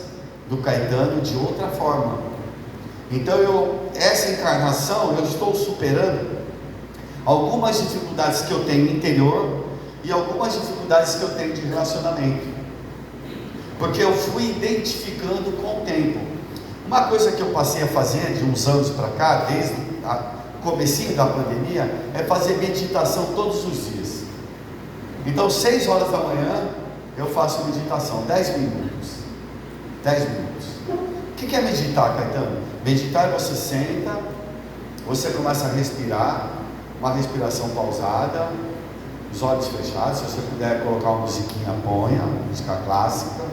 do Caetano de outra forma. Então, essa encarnação, eu estou superando algumas dificuldades que eu tenho interior e algumas dificuldades que eu tenho de relacionamento, porque eu fui identificando com o tempo. Uma coisa que eu passei a fazer de uns anos para cá, desde o comecinho da pandemia, é fazer meditação todos os dias. Então 6 horas da manhã eu faço meditação, 10 minutos. 10 minutos. O que é meditar, Caetano? Meditar é você senta, você começa a respirar, uma respiração pausada, os olhos fechados. Se você puder colocar uma musiquinha, ponha, música clássica,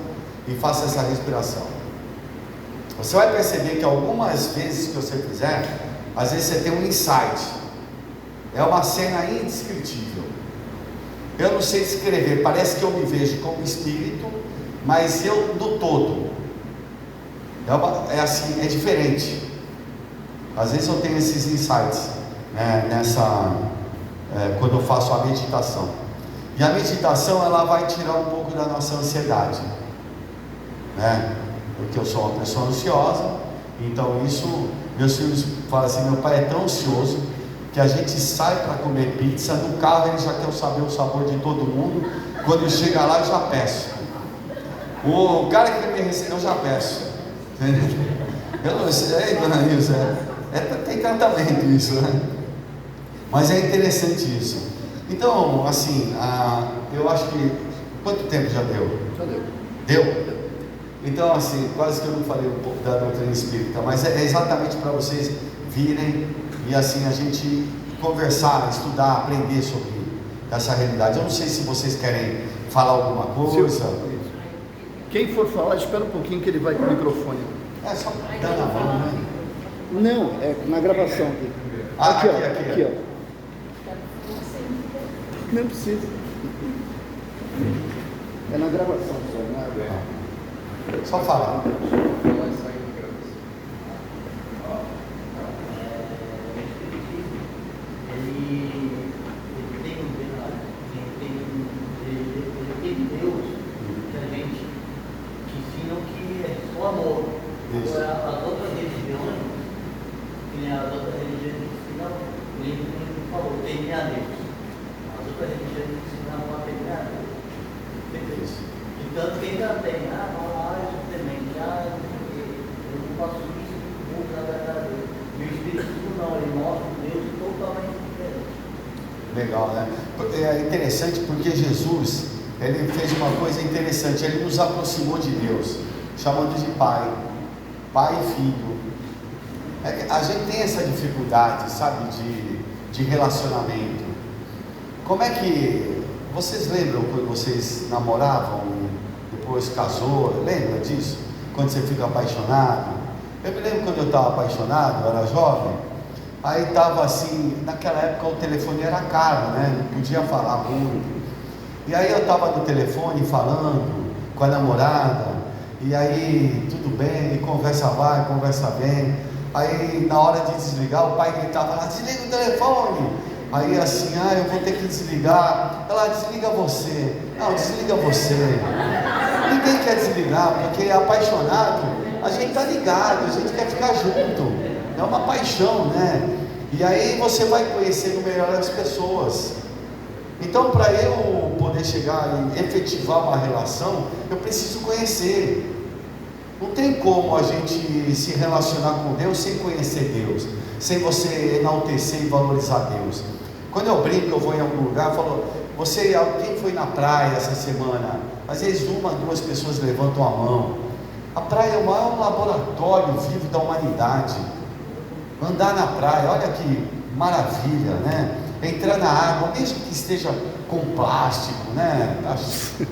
e faça essa respiração. Você vai perceber que algumas vezes que você fizer, às vezes você tem um insight, é uma cena indescritível. Eu não sei descrever, parece que eu me vejo como espírito, mas eu no todo. É assim, é diferente. Às vezes eu tenho esses insights, né, quando eu faço a meditação. E a meditação, ela vai tirar um pouco da nossa ansiedade, né? Porque eu sou uma pessoa ansiosa. Então isso, meus filhos falam assim: meu pai é tão ansioso que a gente sai para comer pizza, no carro ele já quer saber o sabor de todo mundo. Quando ele chega lá, eu já peço. O cara que me recebeu, eu já peço. Eu não sei, dona Nilza, tem tratamento isso, né? Mas é interessante isso. Então, assim, eu acho que... Quanto tempo já deu? Já deu. Deu? Então, assim, quase que eu não falei um pouco da doutrina espírita, mas é exatamente para vocês virem e assim a gente conversar, estudar, aprender sobre essa realidade. Eu não sei se vocês querem falar alguma coisa. Quem for falar, espera um pouquinho que ele vai com o microfone. É só dar na mão, né? Não, é na gravação aqui. Aqui, ó. Não precisa. É na gravação só, né? Só falar. Tanto que ainda tem, eu não faço isso, vou trabalhar Deus. E o Espírito não, ele mostra Deus totalmente diferente. Legal, né? É interessante porque Jesus, ele fez uma coisa interessante, ele nos aproximou de Deus, chamando de Pai e Filho. A gente tem essa dificuldade, sabe, de relacionamento. Como é que... Vocês lembram quando vocês namoravam, depois casou? Lembra disso? Quando você fica apaixonado? Eu me lembro quando eu estava apaixonado, eu era jovem, aí estava assim, naquela época o telefone era caro, né? Não podia falar muito. E aí eu estava no telefone falando com a namorada, e aí tudo bem, e conversa vai, conversa vem. Aí na hora de desligar, o pai gritava lá: desliga o telefone! Aí assim, eu vou ter que desligar. Ela: desliga você. Não, desliga você. Ninguém quer desligar, porque apaixonado, a gente está ligado, a gente quer ficar junto. É uma paixão, né? E aí você vai conhecendo melhor as pessoas. Então, para eu poder chegar e efetivar uma relação, eu preciso conhecer. Não tem como a gente se relacionar com Deus sem conhecer Deus, sem você enaltecer e valorizar Deus. Quando eu brinco, eu vou em algum lugar, eu falo: quem foi na praia essa semana? Às vezes 1, 2 pessoas levantam a mão. A praia é o maior laboratório vivo da humanidade. Andar na praia, olha que maravilha, né? Entrar na água, mesmo que esteja com plástico, né?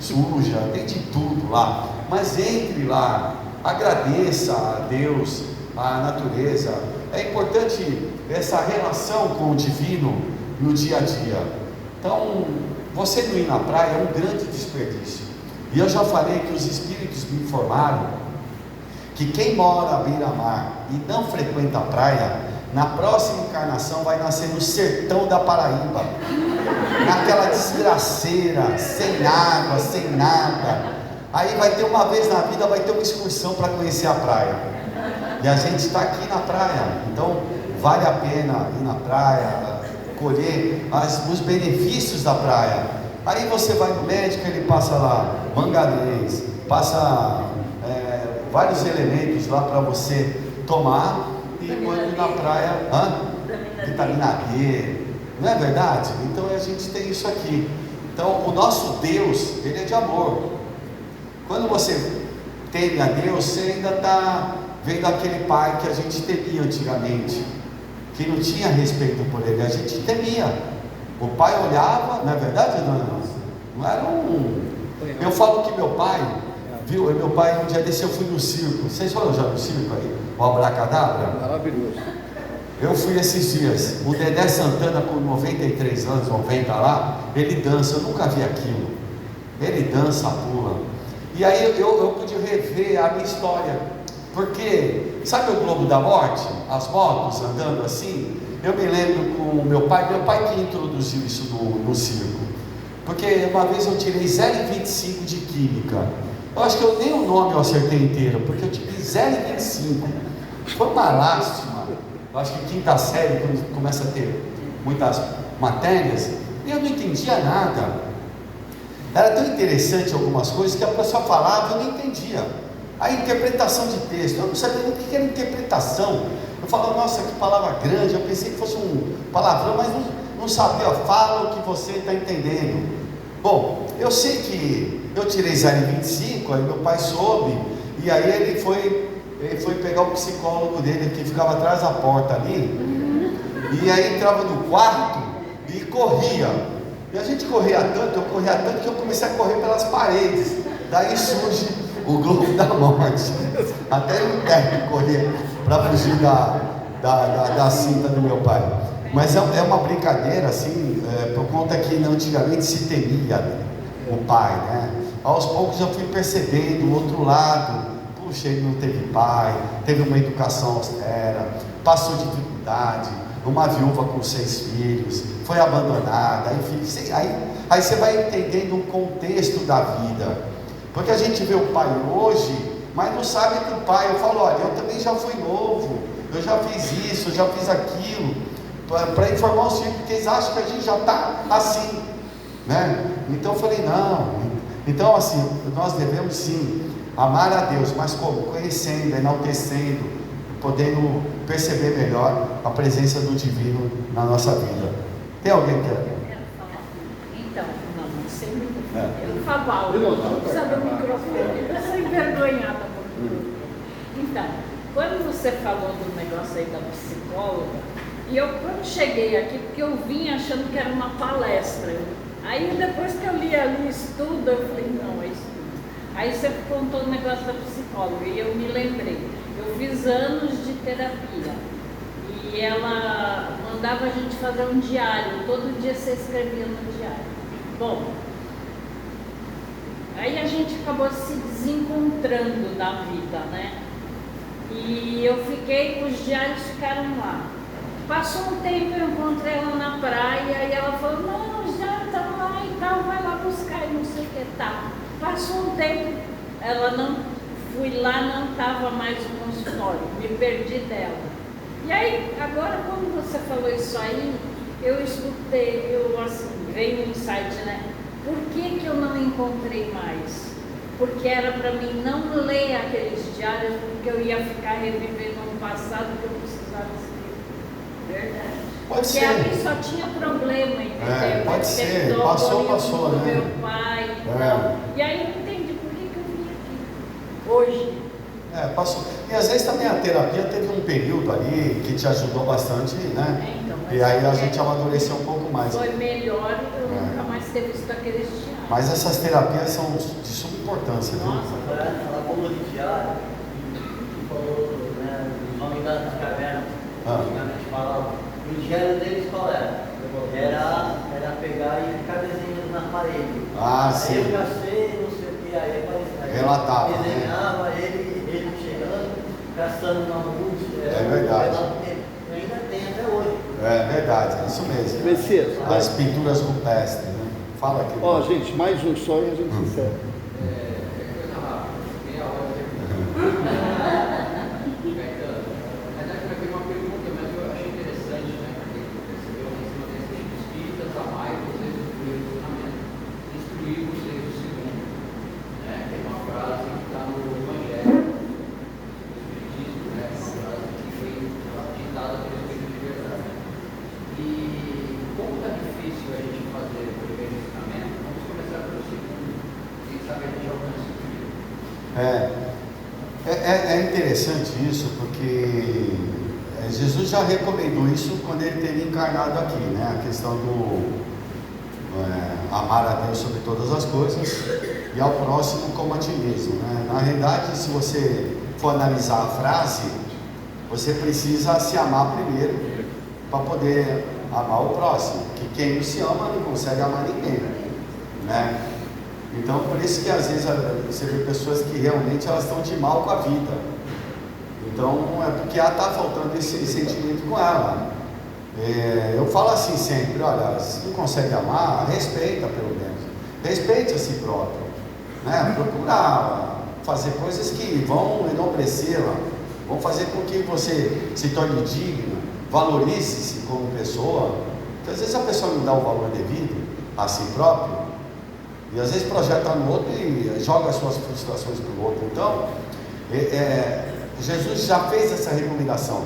Suja, tem de tudo lá. Mas entre lá, agradeça a Deus, a natureza. É importante essa relação com o divino no dia a dia. Então, você não ir na praia é um grande desperdício. E eu já falei que os espíritos me informaram que quem mora à beira-mar e não frequenta a praia, na próxima encarnação vai nascer no sertão da Paraíba, naquela desgraceira, sem água, sem nada. Aí vai ter uma vez na vida, vai ter uma excursão para conhecer a praia. E a gente está aqui na praia, então vale a pena ir na praia, colher os benefícios da praia. Aí você vai no médico, ele passa lá manganês, passa vários elementos lá para você tomar, e quando na praia, vitamina D, não é verdade? Então a gente tem isso aqui. Então o nosso Deus, ele é de amor. Quando você teme a Deus, você ainda está vendo aquele pai que a gente temia antigamente, que não tinha respeito por ele, a gente temia. O pai olhava, não é verdade, não era um... Eu falo que meu pai, viu, meu pai, um dia desse eu fui no circo, vocês foram já no circo aí, o Abracadabra? Maravilhoso. Eu fui esses dias, o Dedé Santana com 93 anos, 90 lá, ele dança, eu nunca vi aquilo, ele dança, pula, e aí eu pude rever a minha história, porque, sabe o Globo da Morte, as motos andando assim? Eu me lembro com meu pai que introduziu isso no circo, porque uma vez eu tirei 0,25 de química, eu acho que nem o nome eu acertei inteiro, porque eu tirei 0,25, foi uma lástima. Eu acho que quinta série, quando começa a ter muitas matérias, eu não entendia nada, era tão interessante algumas coisas que a pessoa falava e eu não entendia. A interpretação de texto, eu não sabia nem o que era interpretação. Eu falava, nossa, que palavra grande, eu pensei que fosse um palavrão, mas não sabia. Fala o que você está entendendo. Bom, eu sei que eu tirei 0,25, aí meu pai soube, e aí ele foi pegar o psicólogo dele, que ficava atrás da porta ali, e aí entrava no quarto e corria. E a gente corria tanto, eu corria tanto que eu comecei a correr pelas paredes. Daí surge o Globo da Morte. Até o técnico corria para fugir da cinta do meu pai. Mas é uma brincadeira assim, por conta que antigamente se temia o pai, né? Aos poucos eu fui percebendo o outro lado. Puxa, ele não teve pai, teve uma educação austera, passou dificuldade, uma viúva com 6 filhos, foi abandonada, enfim, aí você vai entendendo o contexto da vida, porque a gente vê o pai hoje, mas não sabe que o pai, eu falo, olha, eu também já fui novo, eu já fiz isso, eu já fiz aquilo, para informar os filhos, porque eles acham que a gente já está assim, né? Então eu falei, não, então assim, nós devemos sim amar a Deus, mas como? Conhecendo, enaltecendo, podendo perceber melhor a presença do Divino na nossa vida. Tem alguém que quer? Então, não sei muito bem. Eu falo alto, não precisa do microfone, eu sou envergonhada por tudo. Então, quando você falou do negócio aí da psicóloga, e eu quando cheguei aqui, porque eu vim achando que era uma palestra, aí depois que eu li ali estudo, eu falei, não, é estudo. Aí você contou o negócio da psicóloga e eu me lembrei, eu fiz anos de terapia e ela mandava a gente fazer um diário, todo dia você escrevia no diário. Bom, aí a gente acabou se desencontrando na vida, né? E eu fiquei, os diários ficaram lá. Passou um tempo, eu encontrei ela na praia e ela falou, não, os diários estão lá e tal, vai lá buscar e não sei o que tal. Passou um tempo, ela não, fui lá, não estava mais no consultório, me perdi dela. E aí, agora quando você falou isso aí, eu escutei, assim, veio um insight, né? Por que eu não encontrei mais? Porque era para mim não ler aqueles diários, porque eu ia ficar revivendo um passado que eu precisava escrever. Verdade. Pode porque ser. ali só tinha problema, entendeu? Pode ser, passou, do né? meu pai e tal. E aí eu entendi por que eu vim aqui hoje. Passou. E às vezes também a terapia teve um período ali que te ajudou bastante, né? Então, e aí a gente amadureceu um pouco mais. Foi melhor, eu nunca mais ter visto aqueles diários. Mas essas terapias são de suma importância, viu? Nossa, Ela falou de diário, e falou, né, os homens das cavernas, antigamente falavam, e o diário deles qual era? Era pegar e ficar desenhando na parede. Ah, aí sim. eu já sei, não sei o que, E aí relatava, desenhava, né? ele chegando, caçando uma luz. É verdade. Ainda tem até hoje. É verdade, é isso mesmo. Messias, As pinturas rupestres, né? Fala aqui. Ó, gente, mais um só e a gente encerra. Coisa rápida, meia hora mas acho que uma pergunta, mas eu achei interessante, né? Porque percebeu que em cima desse espíritas a mais vocês instruir o ensinamento. Instruir vocês o segundo, né? Que é uma frase que está no Evangelho, no Espiritismo, né? Uma frase que foi ditada pelo Espírito de verdade. E como está difícil a gente fazer o primeiro ensinamento, vamos começar pelo segundo. Quem sabe a gente alcança o primeiro. É interessante isso, porque Jesus já recomendou isso quando ele teve encarnado aqui, né? A questão do amar a Deus sobre todas as coisas e ao próximo como a ti mesmo, né? Na realidade, se você for analisar a frase, você precisa se amar primeiro para poder amar o próximo, que quem não se ama não consegue amar ninguém, né? Então, por isso que às vezes você vê pessoas que realmente elas estão de mal com a vida. Então, é porque ela está faltando esse sentimento com ela. Eu falo assim sempre, olha, se não consegue amar, respeita pelo menos. Respeite a si próprio, né? Procura fazer coisas que vão enobrecê-la, vão fazer com que você se torne digno, valorize-se como pessoa. Porque às vezes a pessoa não dá o valor devido a si próprio, e às vezes projeta no outro e joga as suas frustrações para o outro. Então, Jesus já fez essa recomendação.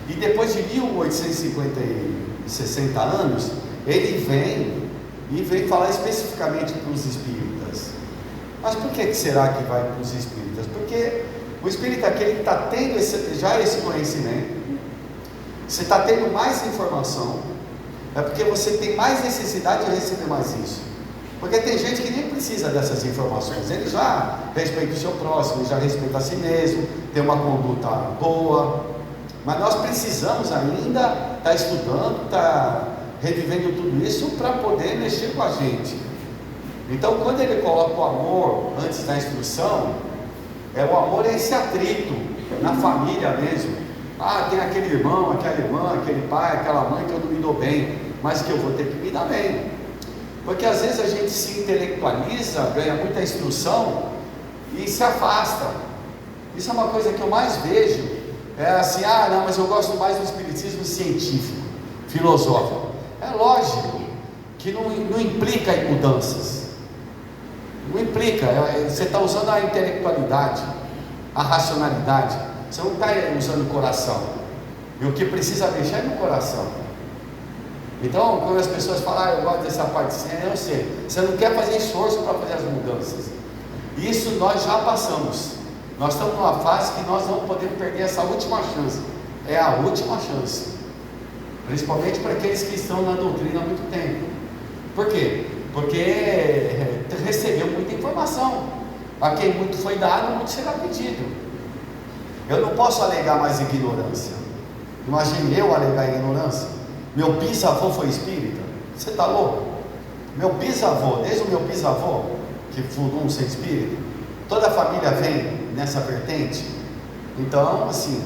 E depois de 1860 anos, ele vem falar especificamente para os espíritas. Mas por que será que vai para os espíritas? Porque o espírita aqui está tendo esse conhecimento, você está tendo mais informação, é porque você tem mais necessidade de receber mais isso. Porque tem gente que nem precisa dessas informações, ele já respeita o seu próximo, ele já respeita a si mesmo, tem uma conduta boa, mas nós precisamos ainda estar estudando, estar revivendo tudo isso para poder mexer com a gente. Então, quando ele coloca o amor antes da instrução, o amor é esse atrito na família mesmo. Tem aquele irmão, aquela irmã, aquele pai, aquela mãe que eu não me dou bem, mas que eu vou ter que me dar bem. Porque às vezes a gente se intelectualiza, ganha muita instrução e se afasta. Isso é uma coisa que eu mais vejo. É assim, não, mas eu gosto mais do espiritismo científico, filosófico. É lógico que não implica em mudanças. Não implica, você está usando a intelectualidade, a racionalidade. Você não está usando o coração. E o que precisa mexer é no coração. Então, quando as pessoas falam, eu gosto dessa parte assim, eu sei, você não quer fazer esforço para fazer as mudanças. Isso nós já passamos. Nós estamos numa fase que nós não podemos perder essa última chance. É a última chance. Principalmente para aqueles que estão na doutrina há muito tempo. Por quê? Porque recebeu muita informação. A quem muito foi dado, muito será pedido. Eu não posso alegar mais ignorância. Imagine eu alegar ignorância. Meu bisavô foi espírita? Você está louco? Meu bisavô, desde o meu bisavô, que fundou um centro espírita, toda a família vem nessa vertente. Então, assim,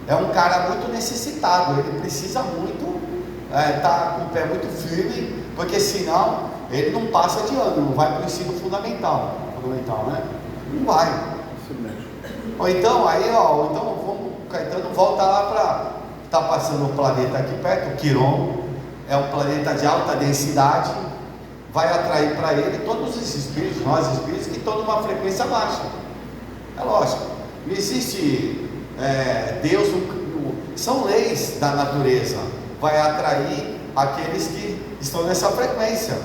é um cara muito necessitado, ele precisa muito estar com o pé muito firme, porque senão ele não passa de ano, não vai para o ensino fundamental, né? Não vai. Ou então, o Caetano volta lá para... Está passando um planeta aqui perto, o Quiron, é um planeta de alta densidade, vai atrair para ele todos esses espíritos, nós espíritos, que estão numa frequência baixa. É lógico, não existe Deus, são leis da natureza, vai atrair aqueles que estão nessa frequência.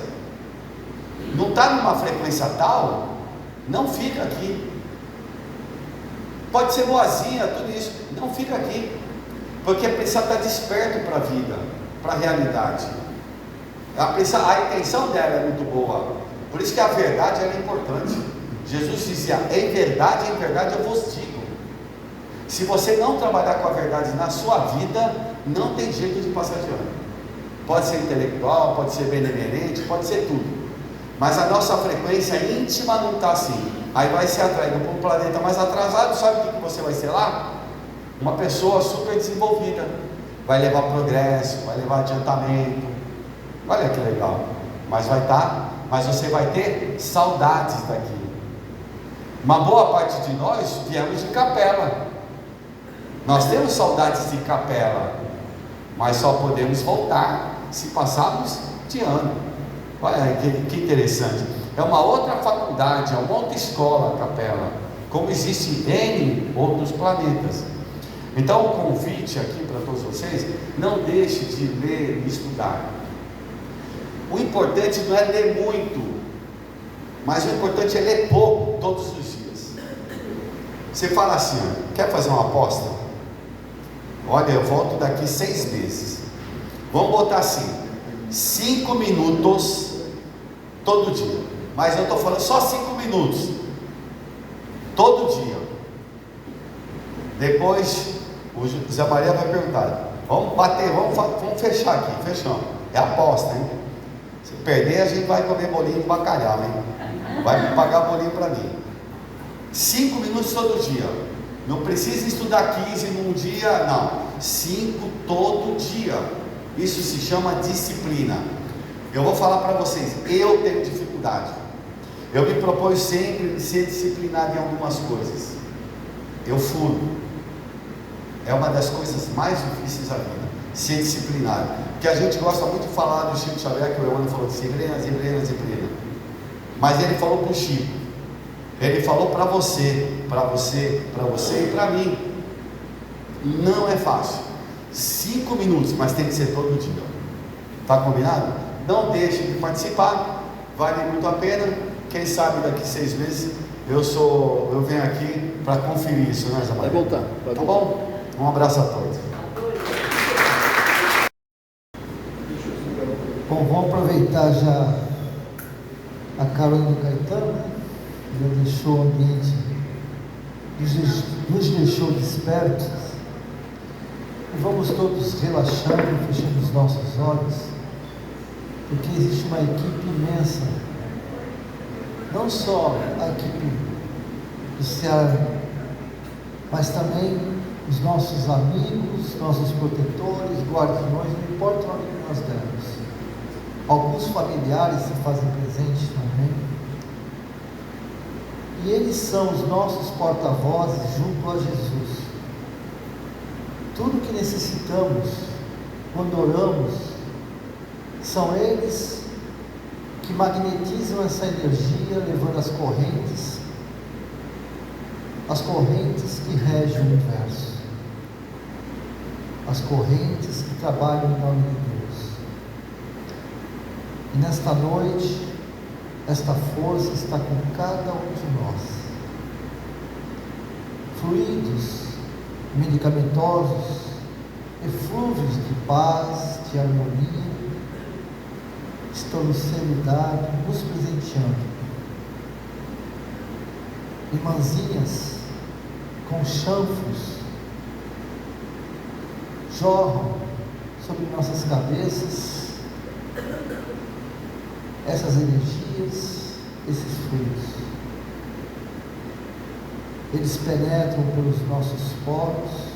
Não está numa frequência tal, não fica aqui. Pode ser boazinha, tudo isso, não fica aqui. Porque precisa estar desperto para a vida, para a realidade. A intenção dela é muito boa. Por isso que a verdade é importante. Jesus dizia, em verdade eu vos digo. Se você não trabalhar com a verdade na sua vida, não tem jeito de passar de ano. Pode ser intelectual, pode ser benemerente, pode ser tudo. Mas a nossa frequência íntima não está assim. Aí vai ser atraído para um planeta mais atrasado. Sabe o que você vai ser lá? Uma pessoa super desenvolvida. Vai levar progresso, vai levar adiantamento. Olha que legal. Mas você vai ter saudades daqui. Uma boa parte de nós viemos de Capela. Nós temos saudades de Capela, mas só podemos voltar se passarmos de ano. Olha que interessante. É uma outra faculdade, é uma outra escola, Capela, como existe N outros planetas. Então o convite aqui para todos vocês: não deixe de ler e estudar. O importante não é ler muito, mas o importante é ler pouco todos os dias. Você fala assim, ó, quer fazer uma aposta? Olha, eu volto daqui 6 meses. Vamos botar assim, 5 minutos todo dia. Mas eu estou falando só 5 minutos todo dia. Depois o Zé Maria vai perguntar: vamos bater, vamos fechar aqui. Fechamos. É aposta, hein? Se perder, a gente vai comer bolinho de bacalhau, hein? Vai pagar bolinho para mim. 5 minutos todo dia. Não precisa estudar 15 num dia, não. 5 todo dia. Isso se chama disciplina. Eu vou falar para vocês, eu tenho dificuldade. Eu me proponho sempre ser disciplinado em algumas coisas. Eu furo. É uma das coisas mais difíceis da vida, ser disciplinado. Porque a gente gosta muito de falar do Chico Xavier, que o Euano falou disciplina. Mas ele falou para o Chico. Ele falou para você e para mim. Não é fácil. 5 minutos, mas tem que ser todo dia. Tá combinado? Não deixe de participar. Vale muito a pena. Quem sabe daqui 6 meses eu venho aqui para conferir isso, né, Zé Maria? Vai voltar. Tá bom? Um abraço a todos. Bom, vamos aproveitar já a carona do Caetano, né? Já deixou o ambiente, nos deixou despertos, e vamos todos relaxando, fechando os nossos olhos, porque existe uma equipe imensa, não só a equipe do Ceará, mas também os nossos amigos, nossos protetores, guardiões, não importa onde nós demos. Alguns familiares se fazem presentes também. E eles são os nossos porta-vozes junto a Jesus. Tudo que necessitamos quando oramos, são eles que magnetizam essa energia, levando as correntes que regem o universo, as correntes que trabalham em nome de Deus. E nesta noite, esta força está com cada um de nós. Fluidos medicamentosos, eflúvios de paz, de harmonia, estão nos sendo dados, nos presenteando. Irmãzinhas com chanfros jorram sobre nossas cabeças essas energias, esses fluidos. Eles penetram pelos nossos poros,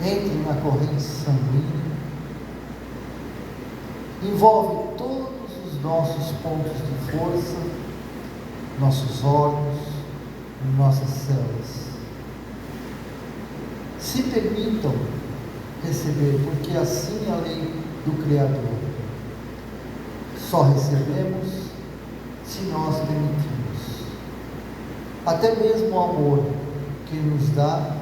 entram na corrente sanguínea, envolvem todos os nossos pontos de força, nossos órgãos, nossas células. Se permitam receber, porque assim é a lei do Criador. Só recebemos se nós permitimos. Até mesmo o amor que Ele nos dá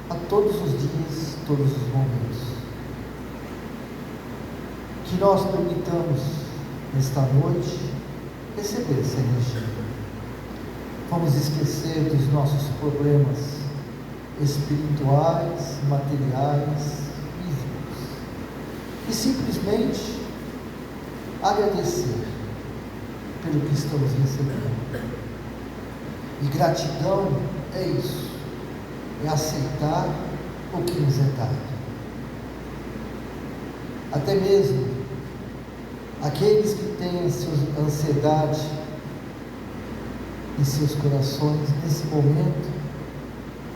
a todos os dias, todos os momentos. Que nós permitamos, nesta noite, receber essa energia. Vamos esquecer dos nossos problemas espirituais, materiais, físicos. E simplesmente agradecer pelo que estamos recebendo. E gratidão é isso, é aceitar o que nos é dado. Até mesmo Aqueles que têm ansiedade em seus corações, nesse momento,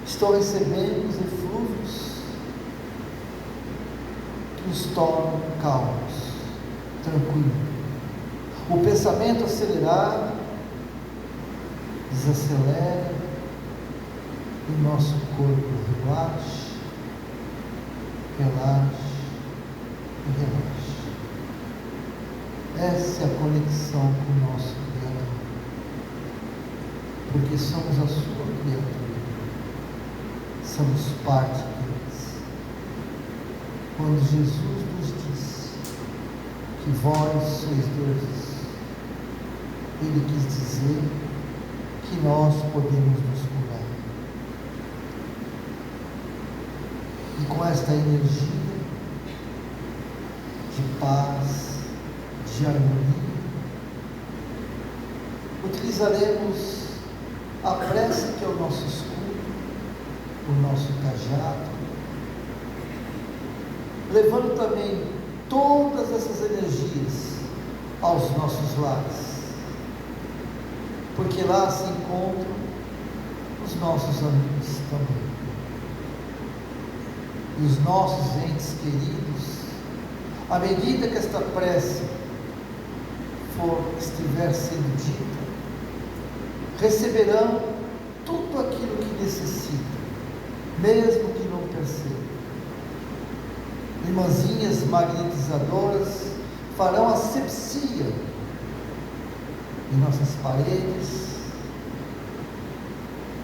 estão recebendo os eflúvios que os tornam calmos, tranquilos. O pensamento acelerado desacelera e nosso corpo relaxa, relaxa e relaxa. Essa é a conexão com o nosso Criador, porque somos a sua criatura, somos parte deles. Quando Jesus nos disse que vós sois deuses, Ele quis dizer que nós podemos nos curar. E com esta energia de paz, de harmonia, utilizaremos a prece, que é o nosso escudo, o nosso cajado, levando também todas essas energias aos nossos lares, porque lá se encontram os nossos amigos também, e os nossos entes queridos. À medida que esta prece estiver sendo dita, receberão tudo aquilo que necessitam, mesmo que não percebam. Irmãzinhas magnetizadoras farão asepsia em nossas paredes,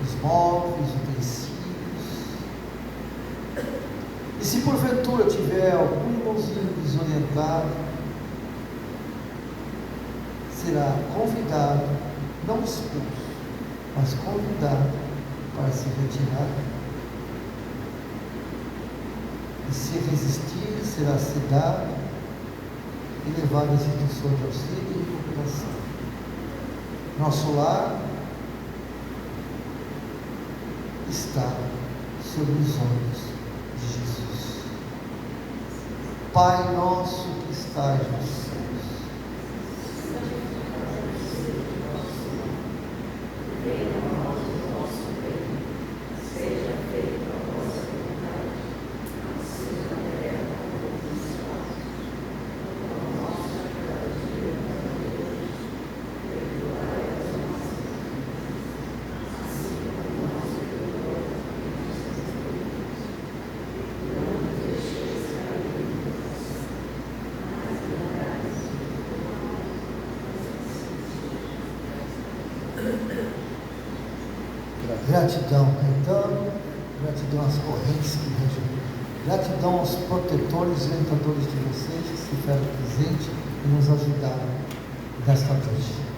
os móveis, utensílios. E se porventura tiver algum irmãozinho desorientado, será convidado, não expulso, mas convidado para se retirar. E se resistir, será sedado e levado à instituição de auxílio e recuperação. Nosso lar está sob os olhos de Jesus. Pai nosso que estás nos céus, gratidão, Caetano, gratidão às correntes que regem, gratidão aos protetores e orientadores de vocês que estiveram presentes e nos ajudaram nesta noite.